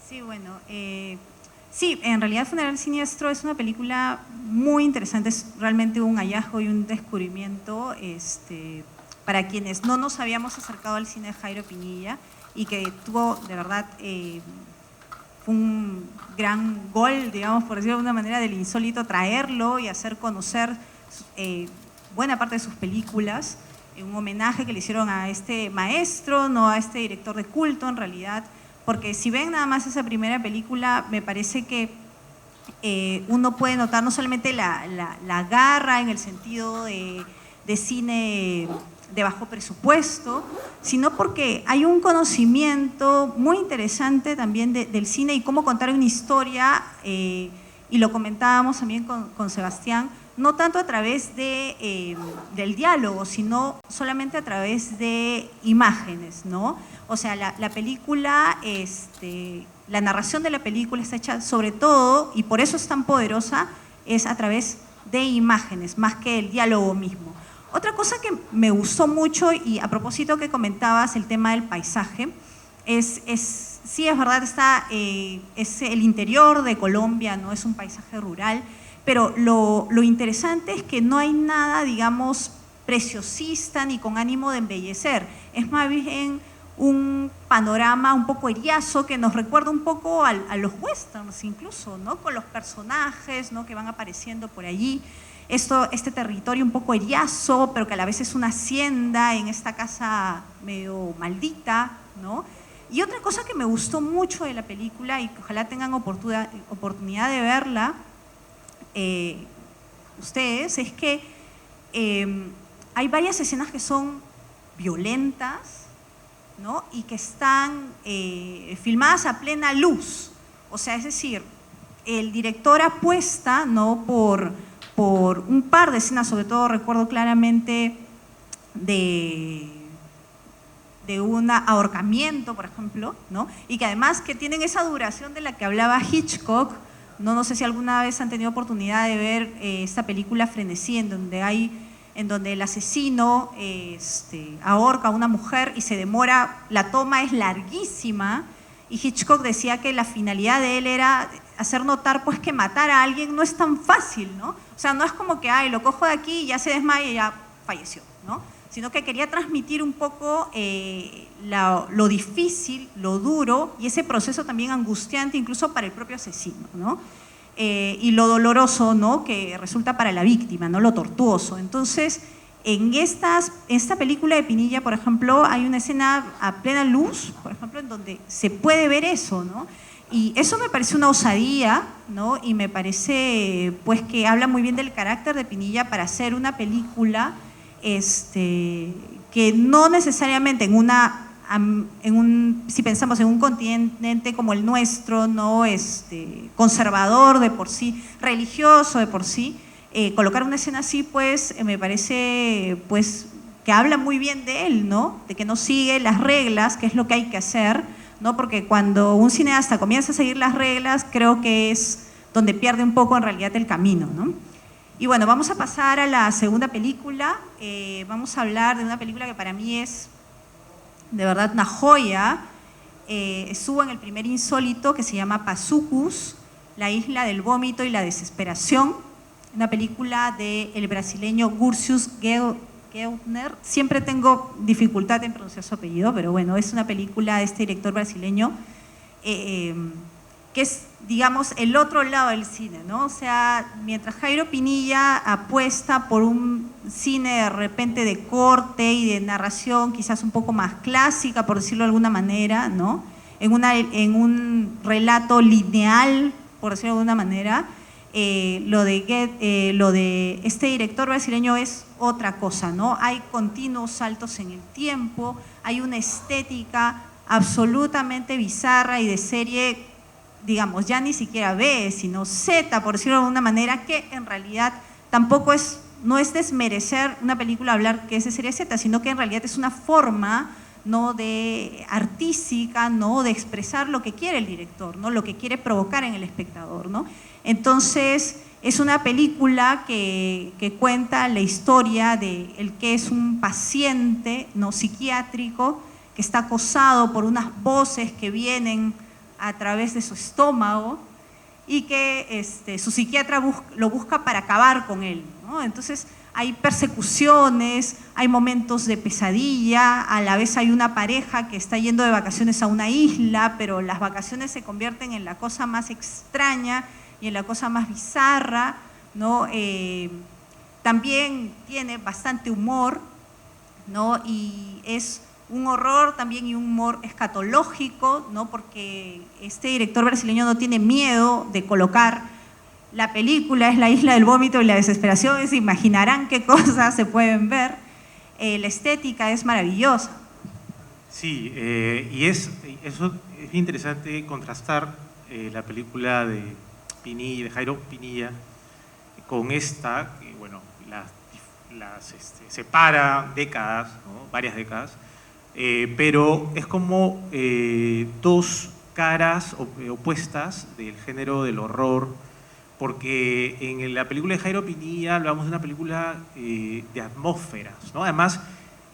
Speaker 6: Sí, bueno, sí, en realidad Funeral Siniestro es una película muy interesante, es realmente un hallazgo y un descubrimiento para quienes no nos habíamos acercado al cine de Jairo Pinilla, y que tuvo de verdad un gran gol, digamos, por decirlo de alguna manera, del insólito, traerlo y hacer conocer buena parte de sus películas, un homenaje que le hicieron a este maestro, no a este director de culto en realidad, porque si ven nada más esa primera película, me parece que uno puede notar no solamente la garra en el sentido de cine de bajo presupuesto, sino porque hay un conocimiento muy interesante también del cine y cómo contar una historia, y lo comentábamos también con Sebastián, no tanto a través del diálogo, sino solamente a través de imágenes, ¿no? O sea, la película, la narración de la película está hecha sobre todo, y por eso es tan poderosa, es a través de imágenes, más que el diálogo mismo. Otra cosa que me gustó mucho, y a propósito que comentabas el tema del paisaje, sí, es verdad, es el interior de Colombia, no es un paisaje rural, pero lo interesante es que no hay nada, digamos, preciosista ni con ánimo de embellecer. Es más bien un panorama un poco eriazo que nos recuerda un poco a los westerns incluso, ¿no? Con los personajes, ¿no?, que van apareciendo por allí. Este territorio un poco eriazo, pero que a la vez es una hacienda en esta casa medio maldita, ¿no? Y otra cosa que me gustó mucho de la película, y que ojalá tengan oportunidad de verla ustedes, es que hay varias escenas que son violentas, ¿no?, y que están filmadas a plena luz. O sea, es decir, el director apuesta, ¿no?, por un par de escenas, sobre todo recuerdo claramente de un ahorcamiento, por ejemplo, ¿no?, y que además que tienen esa duración de la que hablaba Hitchcock. No sé si alguna vez han tenido oportunidad de ver esta película Frenesí, en donde el asesino ahorca a una mujer y se demora, la toma es larguísima, y Hitchcock decía que la finalidad de él era hacer notar pues que matar a alguien no es tan fácil, ¿no? O sea, no es como que lo cojo de aquí y ya se desmaya y ya falleció, ¿no? Sino que quería transmitir un poco lo difícil, lo duro, y ese proceso también angustiante incluso para el propio asesino, ¿no? Y lo doloroso, ¿no?, que resulta para la víctima, ¿no?, lo tortuoso. Entonces, en esta película de Pinilla, por ejemplo, hay una escena a plena luz, por ejemplo, en donde se puede ver eso, ¿no? Y eso me parece una osadía, ¿no?, y me parece pues que habla muy bien del carácter de Pinilla para hacer una película que no necesariamente si pensamos en un continente como el nuestro, ¿no?, conservador de por sí, religioso de por sí, colocar una escena así, pues me parece pues que habla muy bien de él, ¿no?, de que no sigue las reglas, que es lo que hay que hacer, ¿no?, porque cuando un cineasta comienza a seguir las reglas, creo que es donde pierde un poco en realidad el camino, ¿no? Y bueno, vamos a pasar a la segunda película. Vamos a hablar de una película que para mí es de verdad una joya. Estuvo en el primer insólito, que se llama Pazucus, la isla del vómito y la desesperación, una película del brasileño Gursius Geutner. Siempre tengo dificultad en pronunciar su apellido, pero bueno, es una película de este director brasileño que es, digamos, el otro lado del cine, ¿no? O sea, mientras Jairo Pinilla apuesta por un cine de repente de corte y de narración quizás un poco más clásica, por decirlo de alguna manera, ¿no? En un relato lineal, por decirlo de alguna manera, lo de este director brasileño es otra cosa, ¿no? Hay continuos saltos en el tiempo, hay una estética absolutamente bizarra y de serie, digamos, ya ni siquiera B, sino Z, por decirlo de alguna manera, que en realidad tampoco no es desmerecer una película hablar que es de serie Z, sino que en realidad es una forma, ¿no?, de artística, ¿no?, de expresar lo que quiere el director, ¿no?, lo que quiere provocar en el espectador, ¿no? Entonces, es una película que cuenta la historia de el que es un paciente, ¿no?, psiquiátrico, que está acosado por unas voces que vienen a través de su estómago y que su psiquiatra lo busca para acabar con él, ¿no? Entonces hay persecuciones, hay momentos de pesadilla, a la vez hay una pareja que está yendo de vacaciones a una isla, pero las vacaciones se convierten en la cosa más extraña y en la cosa más bizarra, ¿no? También tiene bastante humor, ¿no? Y es un horror también y un humor escatológico, ¿no? Porque este director brasileño no tiene miedo de colocar la película, es la isla del vómito y la desesperación, se imaginarán qué cosas se pueden ver. La estética es maravillosa.
Speaker 7: Sí, y eso es interesante contrastar la película de Pinilla, de Jairo Pinilla, con esta, que bueno, las separa décadas, ¿no?, varias décadas, pero es como dos caras opuestas del género del horror, porque en la película de Jairo Pinilla hablamos de una película de atmósferas, ¿no? Además,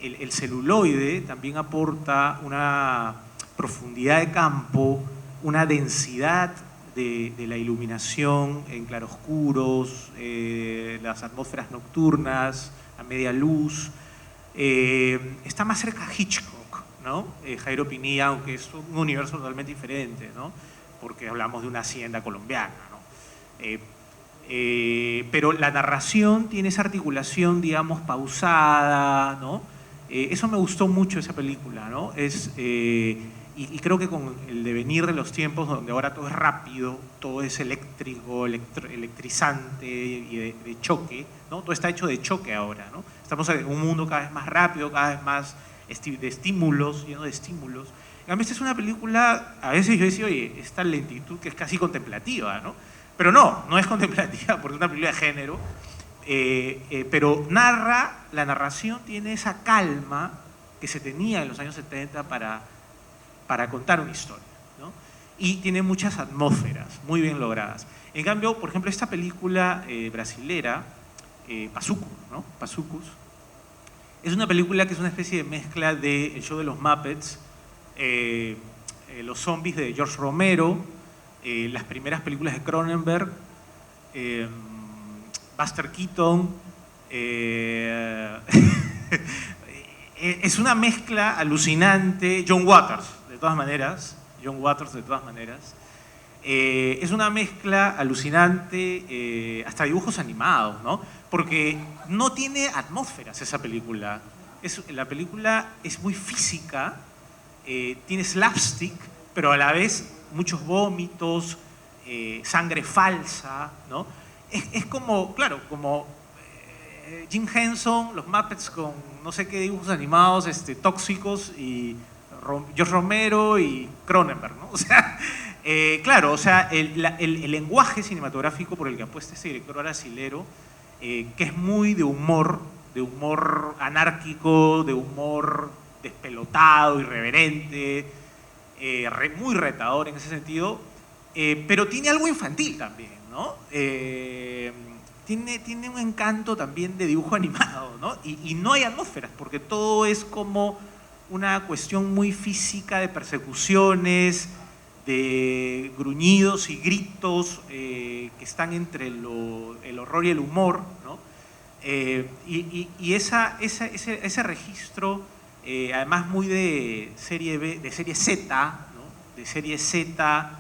Speaker 7: el celuloide también aporta una profundidad de campo, una densidad de la iluminación en claroscuros, las atmósferas nocturnas, a media luz. Está más cerca a Hitchcock, ¿no? Jairo Pinilla, aunque es un universo totalmente diferente, ¿no? Porque hablamos de una hacienda colombiana, ¿no? Pero la narración tiene esa articulación, digamos, pausada, ¿no? Eso me gustó mucho esa película, ¿no? Y creo que con el devenir de los tiempos, donde ahora todo es rápido, todo es eléctrico, electrizante y de choque, ¿no? Todo está hecho de choque ahora, ¿no? Estamos en un mundo cada vez más rápido, cada vez más de estímulos, lleno de estímulos. En cambio, esta es una película, a veces yo decía, oye, esta lentitud que es casi contemplativa, ¿no? Pero no es contemplativa porque es una película de género, pero la narración tiene esa calma que se tenía en los años 70 para contar una historia, ¿no? Y tiene muchas atmósferas muy bien logradas. En cambio, por ejemplo, esta película brasilera, Pazucus, ¿no? Pazucus, es una película que es una especie de mezcla de El show de los Muppets, Los zombies de George Romero, las primeras películas de Cronenberg, Buster Keaton. Es una mezcla alucinante. John Waters, de todas maneras. Es una mezcla alucinante, hasta dibujos animados, ¿no? Porque no tiene atmósferas esa película. La película es muy física, tiene slapstick, pero a la vez muchos vómitos, sangre falsa, ¿no? Es como, claro, como Jim Henson, los Muppets con no sé qué dibujos animados tóxicos, y George Romero y Cronenberg, ¿no? O sea, claro, o sea, el lenguaje cinematográfico por el que apuesta este director brasilero, que es muy de humor anárquico, de humor despelotado, irreverente, muy retador en ese sentido, pero tiene algo infantil también, ¿no? Tiene un encanto también de dibujo animado, ¿no? Y no hay atmósferas, porque todo es como una cuestión muy física de persecuciones, de gruñidos y gritos que están entre el horror y el humor, ¿no? Y ese registro, además muy de serie B, de serie Z, ¿no? De serie Z,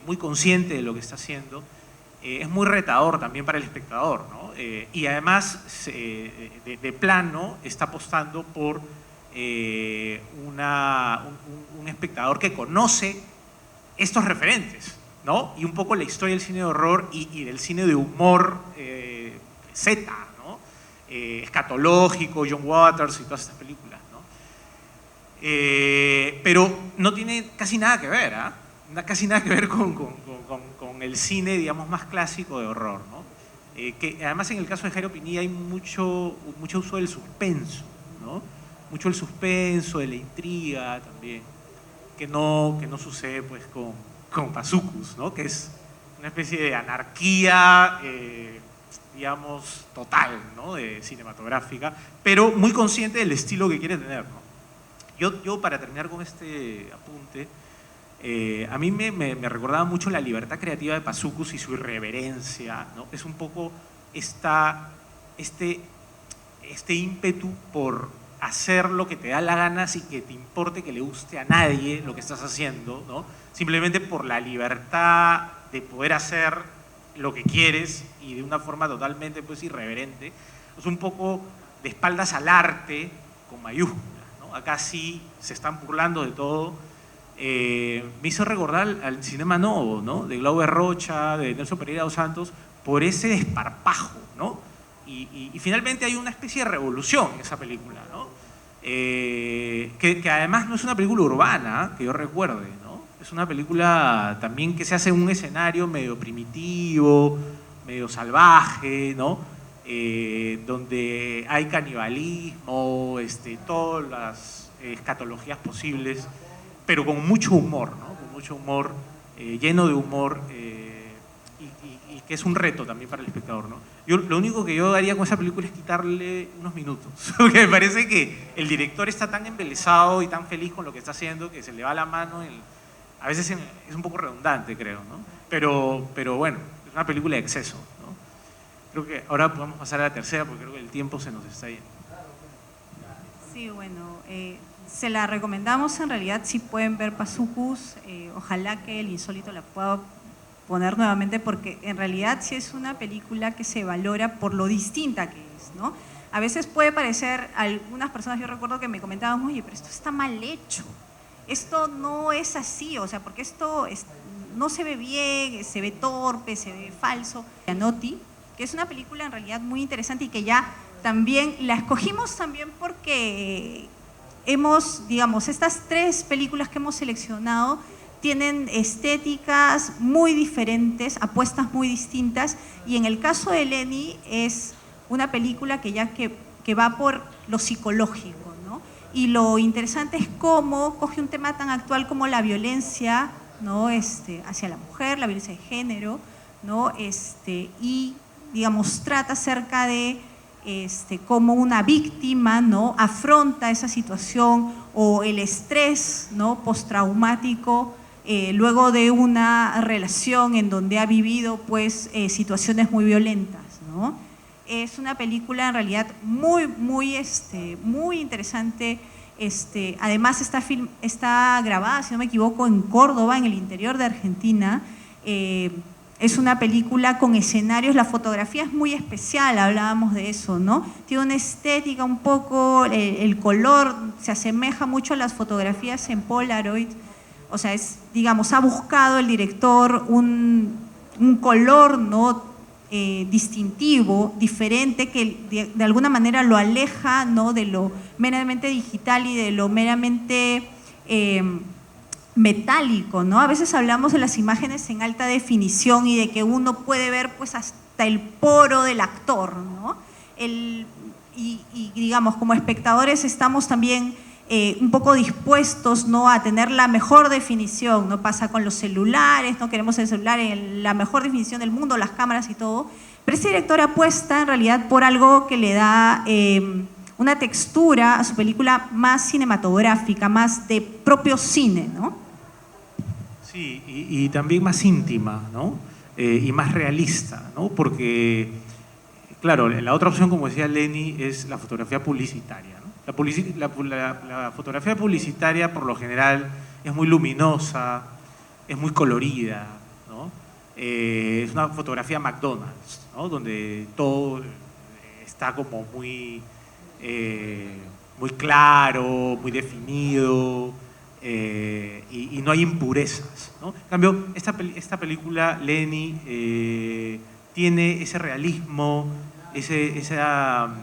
Speaker 7: muy consciente de lo que está haciendo, es muy retador también para el espectador, ¿no? Y además, de plano, está apostando por un espectador que conoce estos referentes, ¿no? Y un poco la historia del cine de horror y del cine de humor Z, ¿no? Escatológico, John Waters y todas estas películas, ¿no? Pero no tiene casi nada que ver, ¿ah? Casi nada que ver con el cine, digamos, más clásico de horror, ¿no? Que además en el caso de Jairo Pinilla hay mucho uso del suspenso, ¿no? Mucho el suspenso, de la intriga también, que no sucede pues con Pasucus, ¿no? Que es una especie de anarquía, digamos, total, ¿no? Cinematográfica, pero muy consciente del estilo que quiere tener, ¿no? Yo para terminar con este apunte, a mí me recordaba mucho la libertad creativa de Pasucus y su irreverencia, ¿no? Es un poco este ímpetu por hacer lo que te da la gana sin que te importe que le guste a nadie lo que estás haciendo, ¿no? Simplemente por la libertad de poder hacer lo que quieres y de una forma totalmente pues, irreverente. Es un poco de espaldas al arte con mayúsculas, ¿no? Acá sí se están burlando de todo. Me hizo recordar al Cinema Novo, ¿no? De Glauber Rocha, de Nelson Pereira dos Santos, por ese desparpajo, ¿no? Y finalmente hay una especie de revolución en esa película, ¿no? Que además no es una película urbana, que yo recuerde, ¿no? Es una película también que se hace en un escenario medio primitivo, medio salvaje, ¿no? Donde hay canibalismo, todas las escatologías posibles, pero con mucho humor, ¿no? Con mucho humor, lleno de humor, y que es un reto también para el espectador, ¿no? Lo único que yo haría con esa película es quitarle unos minutos, porque me parece que el director está tan embelesado y tan feliz con lo que está haciendo que se le va la mano, a veces es un poco redundante, creo, ¿no? Pero bueno, es una película de exceso, ¿no? Creo que ahora podemos pasar a la tercera porque creo que el tiempo se nos está yendo.
Speaker 6: Sí, bueno, se la recomendamos en realidad si pueden ver Pasucus, ojalá que el Insólito la pueda poner nuevamente porque en realidad sí es una película que se valora por lo distinta que es, ¿no? A veces puede parecer, algunas personas yo recuerdo que me comentaban, oye, pero esto está mal hecho, esto no es así, o sea, porque esto no se ve bien, se ve torpe, se ve falso. Gianotti, que es una película en realidad muy interesante y que ya también la escogimos también porque digamos, estas tres películas que hemos seleccionado tienen estéticas muy diferentes, apuestas muy distintas, y en el caso de Lenny es una película que va por lo psicológico, ¿no? Y lo interesante es cómo coge un tema tan actual como la violencia, ¿no? Hacia la mujer, la violencia de género, ¿no? Y digamos, trata acerca de cómo una víctima, ¿no? Afronta esa situación o el estrés, ¿no? Postraumático luego de una relación en donde ha vivido pues, situaciones muy violentas, ¿no? Es una película en realidad muy interesante. Además está grabada, si no me equivoco, en Córdoba, en el interior de Argentina. Es una película con escenarios, la fotografía es muy especial, hablábamos de eso, ¿no? Tiene una estética un poco, el color se asemeja mucho a las fotografías en Polaroid, o sea, digamos, ha buscado el director un color, ¿no? Distintivo, diferente, que de alguna manera lo aleja, ¿no? De lo meramente digital y de lo meramente metálico, ¿no? A veces hablamos de las imágenes en alta definición y de que uno puede ver pues hasta el poro del actor, ¿no? Y digamos, como espectadores estamos también un poco dispuestos, ¿no? A tener la mejor definición, ¿no? Pasa con los celulares, ¿no? Queremos el celular en la mejor definición del mundo, las cámaras y todo, pero este director apuesta en realidad por algo que le da una textura a su película más cinematográfica, más de propio cine, ¿no?
Speaker 7: Sí, y también más íntima, ¿no? Y más realista, ¿no? Porque, claro, la otra opción, como decía Lenny, es la fotografía publicitaria, ¿no? La fotografía publicitaria, por lo general, es muy luminosa, es muy colorida, ¿no? Es una fotografía McDonald's, ¿no? Donde todo está como muy claro, muy definido, y no hay impurezas, ¿no? En cambio, esta película, Lenny, tiene ese realismo, esa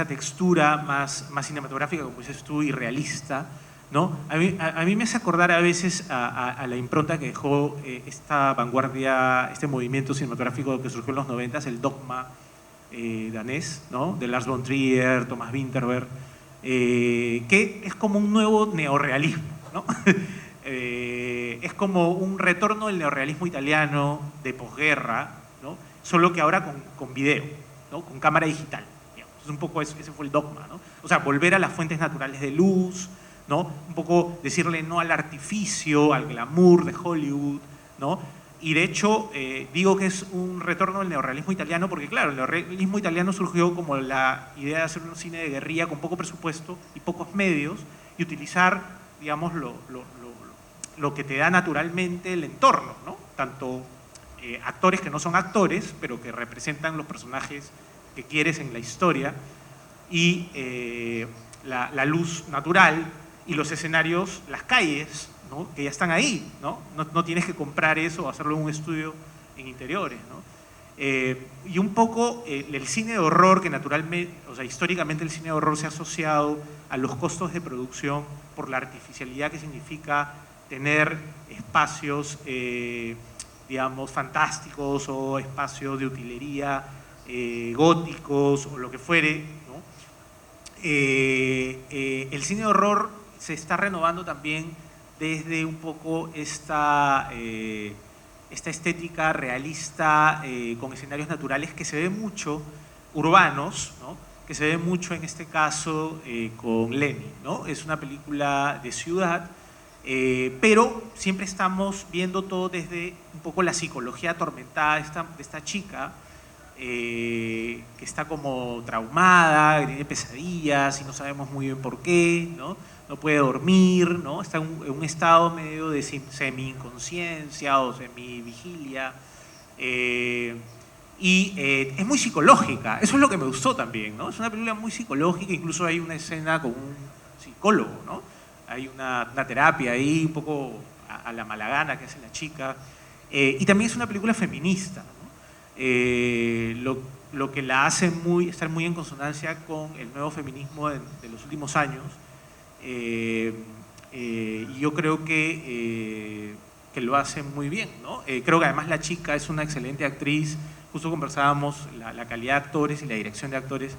Speaker 7: textura más cinematográfica, como dices tú, y realista, ¿no? A mí me hace acordar a veces a la impronta que dejó esta vanguardia, este movimiento cinematográfico que surgió en los 90s, el dogma danés, ¿no? De Lars von Trier, Thomas Vinterberg, que es como un nuevo neorrealismo, ¿no? Es como un retorno del neorrealismo italiano de posguerra, ¿no? Solo que ahora con video, ¿no? Con cámara digital. Es un poco ese fue el dogma, ¿no? O sea, volver a las fuentes naturales de luz, ¿no? Un poco decirle no al artificio, al glamour de Hollywood, ¿no? Y de hecho, digo que es un retorno del neorrealismo italiano porque, claro, el neorrealismo italiano surgió como la idea de hacer un cine de guerrilla con poco presupuesto y pocos medios y utilizar, digamos, lo que te da naturalmente el entorno, ¿no? Tanto actores que no son actores, pero que representan los personajes que quieres en la historia, y la luz natural y los escenarios, las calles, ¿no? Que ya están ahí, ¿no? No tienes que comprar eso o hacerlo en un estudio en interiores, ¿no? Y un poco el cine de horror, que naturalmente, o sea, históricamente el cine de horror se ha asociado a los costos de producción por la artificialidad que significa tener espacios, digamos, fantásticos o espacios de utilería góticos o lo que fuere, ¿no? El cine de horror se está renovando también desde un poco esta estética realista con escenarios naturales que se ve mucho, urbanos, ¿no? Que se ve mucho en este caso con Lenny, ¿no? Es una película de ciudad, pero siempre estamos viendo todo desde un poco la psicología atormentada de esta chica, que está como traumada, que tiene pesadillas y no sabemos muy bien por qué, ¿no? No puede dormir, ¿no? Está en un estado medio de semi-inconsciencia o semi-vigilia, y es muy psicológica. Eso es lo que me gustó también, ¿no? Es una película muy psicológica, incluso hay una escena con un psicólogo, ¿no? Hay una terapia ahí un poco a la mala que hace la chica, y también es una película feminista, ¿no? Lo que la hace estar muy en consonancia con el nuevo feminismo de los últimos años, y yo creo que lo hace muy bien, ¿no? Creo que además la chica es una excelente actriz, justo conversábamos la calidad de actores y la dirección de actores,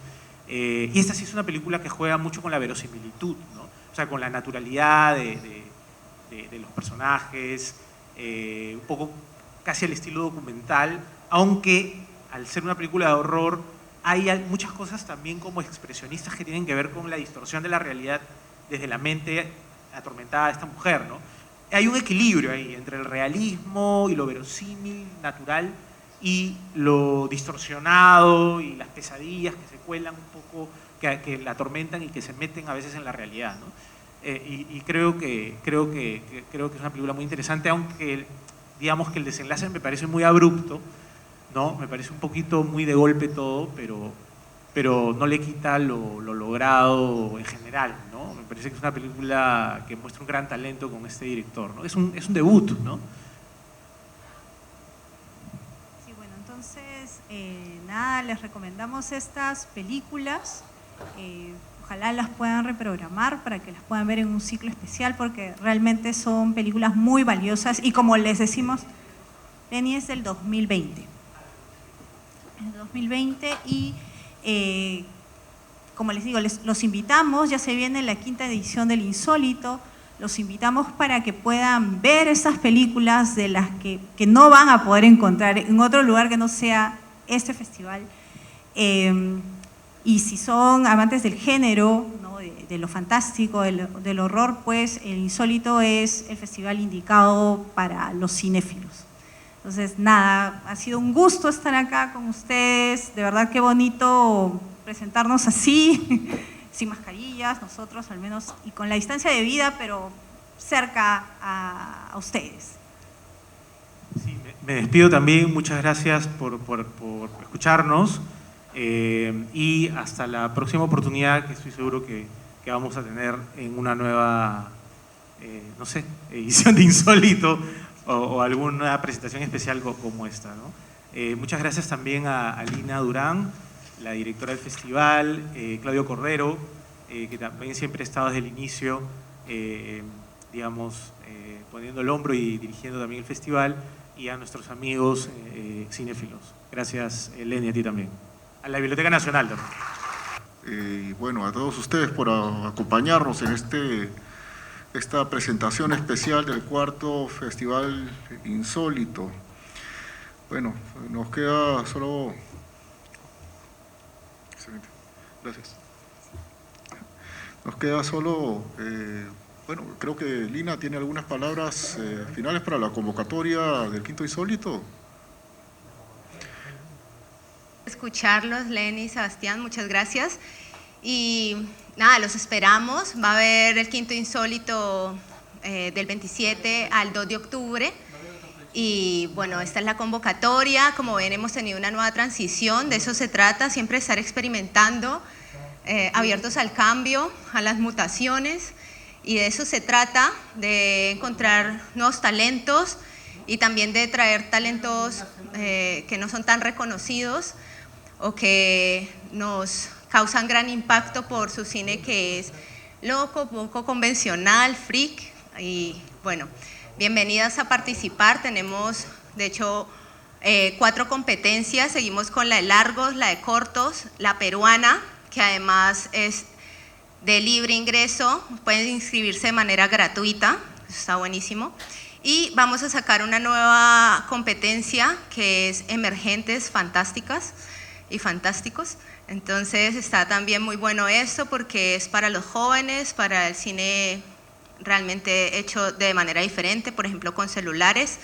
Speaker 7: y esta sí es una película que juega mucho con la verosimilitud, ¿no? O sea, con la naturalidad de los personajes, un poco casi al estilo documental, aunque al ser una película de horror hay muchas cosas también como expresionistas que tienen que ver con la distorsión de la realidad desde la mente atormentada de esta mujer, ¿no? Hay un equilibrio ahí entre el realismo y lo verosímil, natural, y lo distorsionado y las pesadillas que se cuelan un poco, que la atormentan y que se meten a veces en la realidad, ¿no? Y creo que es una película muy interesante, aunque digamos que el desenlace me parece muy abrupto, ¿no? Me parece un poquito muy de golpe todo, pero no le quita lo logrado en general, ¿no? Me parece que es una película que muestra un gran talento con este director, ¿no? Es un debut, ¿no?
Speaker 6: Sí, bueno, entonces, nada, les recomendamos estas películas. Ojalá las puedan reprogramar para que las puedan ver en un ciclo especial, porque realmente son películas muy valiosas. Y como les decimos, Lenny es del 2020. Es del 2020 y como les digo, los invitamos, ya se viene la 5ª edición del Insólito, los invitamos para que puedan ver esas películas de las que no van a poder encontrar en otro lugar que no sea este festival. Y si son amantes del género, ¿no? de lo fantástico, del horror, pues el Insólito es el festival indicado para los cinéfilos. Entonces, nada, ha sido un gusto estar acá con ustedes, de verdad qué bonito presentarnos así, sin mascarillas, nosotros al menos, y con la distancia de vida, pero cerca a ustedes.
Speaker 7: Me despido también, muchas gracias por escucharnos y hasta la próxima oportunidad que estoy seguro que vamos a tener en una nueva, no sé, edición de Insólito o alguna presentación especial como esta, ¿no? Muchas gracias también a Lina Durán, la directora del festival, Claudio Cordero, que también siempre ha estado desde el inicio, digamos, poniendo el hombro y dirigiendo también el festival, y a nuestros amigos cinéfilos. Gracias, Eleni, a ti también. A la Biblioteca Nacional también.
Speaker 1: Y bueno, a todos ustedes por acompañarnos en esta presentación especial del cuarto Festival Insólito. Bueno, nos queda solo... Excelente, gracias. Nos queda solo... bueno, creo que Lina tiene algunas palabras finales para la convocatoria del quinto Insólito.
Speaker 2: Escucharlos, Lenny, Sebastián, muchas gracias. Y nada, los esperamos. Va a haber el quinto Insólito del 27 al 2 de octubre. Y bueno, esta es la convocatoria. Como ven, hemos tenido una nueva transición. De eso se trata, siempre estar experimentando, abiertos al cambio, a las mutaciones. Y de eso se trata, de encontrar nuevos talentos y también de traer talentos que no son tan reconocidos o que nos causan gran impacto por su cine, que es loco, poco convencional, freak. Y bueno, bienvenidas a participar. Tenemos, de hecho, 4 competencias. Seguimos con la de largos, la de cortos, la peruana, que además es de libre ingreso, pueden inscribirse de manera gratuita, eso está buenísimo. Y vamos a sacar una nueva competencia que es emergentes, fantásticas y fantásticos. Entonces está también muy bueno esto porque es para los jóvenes, para el cine realmente hecho de manera diferente, por ejemplo con celulares.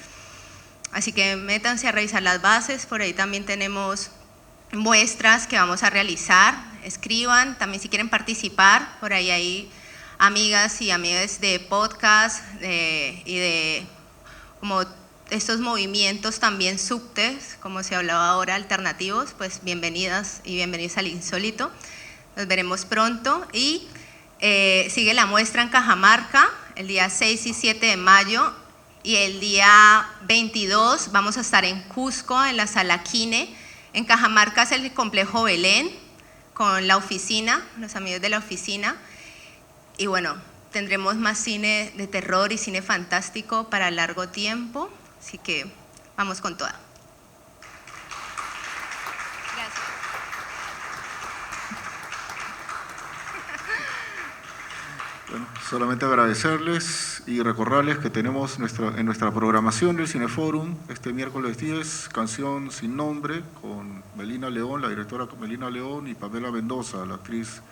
Speaker 2: Así que métanse a revisar las bases, por ahí también tenemos muestras que vamos a realizar, escriban, también si quieren participar, por ahí hay amigas y amigos de podcast y de como estos movimientos también subtes, como se hablaba ahora, alternativos, pues bienvenidas y bienvenidos al Insólito. Nos veremos pronto y sigue la muestra en Cajamarca el día 6 y 7 de mayo y el día 22 vamos a estar en Cusco, en la Sala Quine. En Cajamarca es el Complejo Belén, con la oficina, los amigos de la oficina. Y bueno, tendremos más cine de terror y cine fantástico para largo tiempo, así que vamos con toda. Gracias.
Speaker 1: Bueno, solamente agradecerles y recordarles que tenemos en nuestra programación del Cineforum este miércoles 10, Canción sin nombre, con Melina León, la directora Melina León, y Pamela Mendoza, la actriz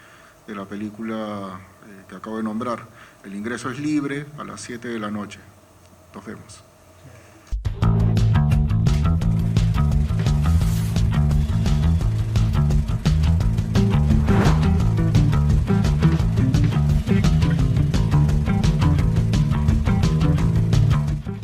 Speaker 1: de la película que acabo de nombrar. El ingreso es libre a las 7 de la noche. Nos vemos.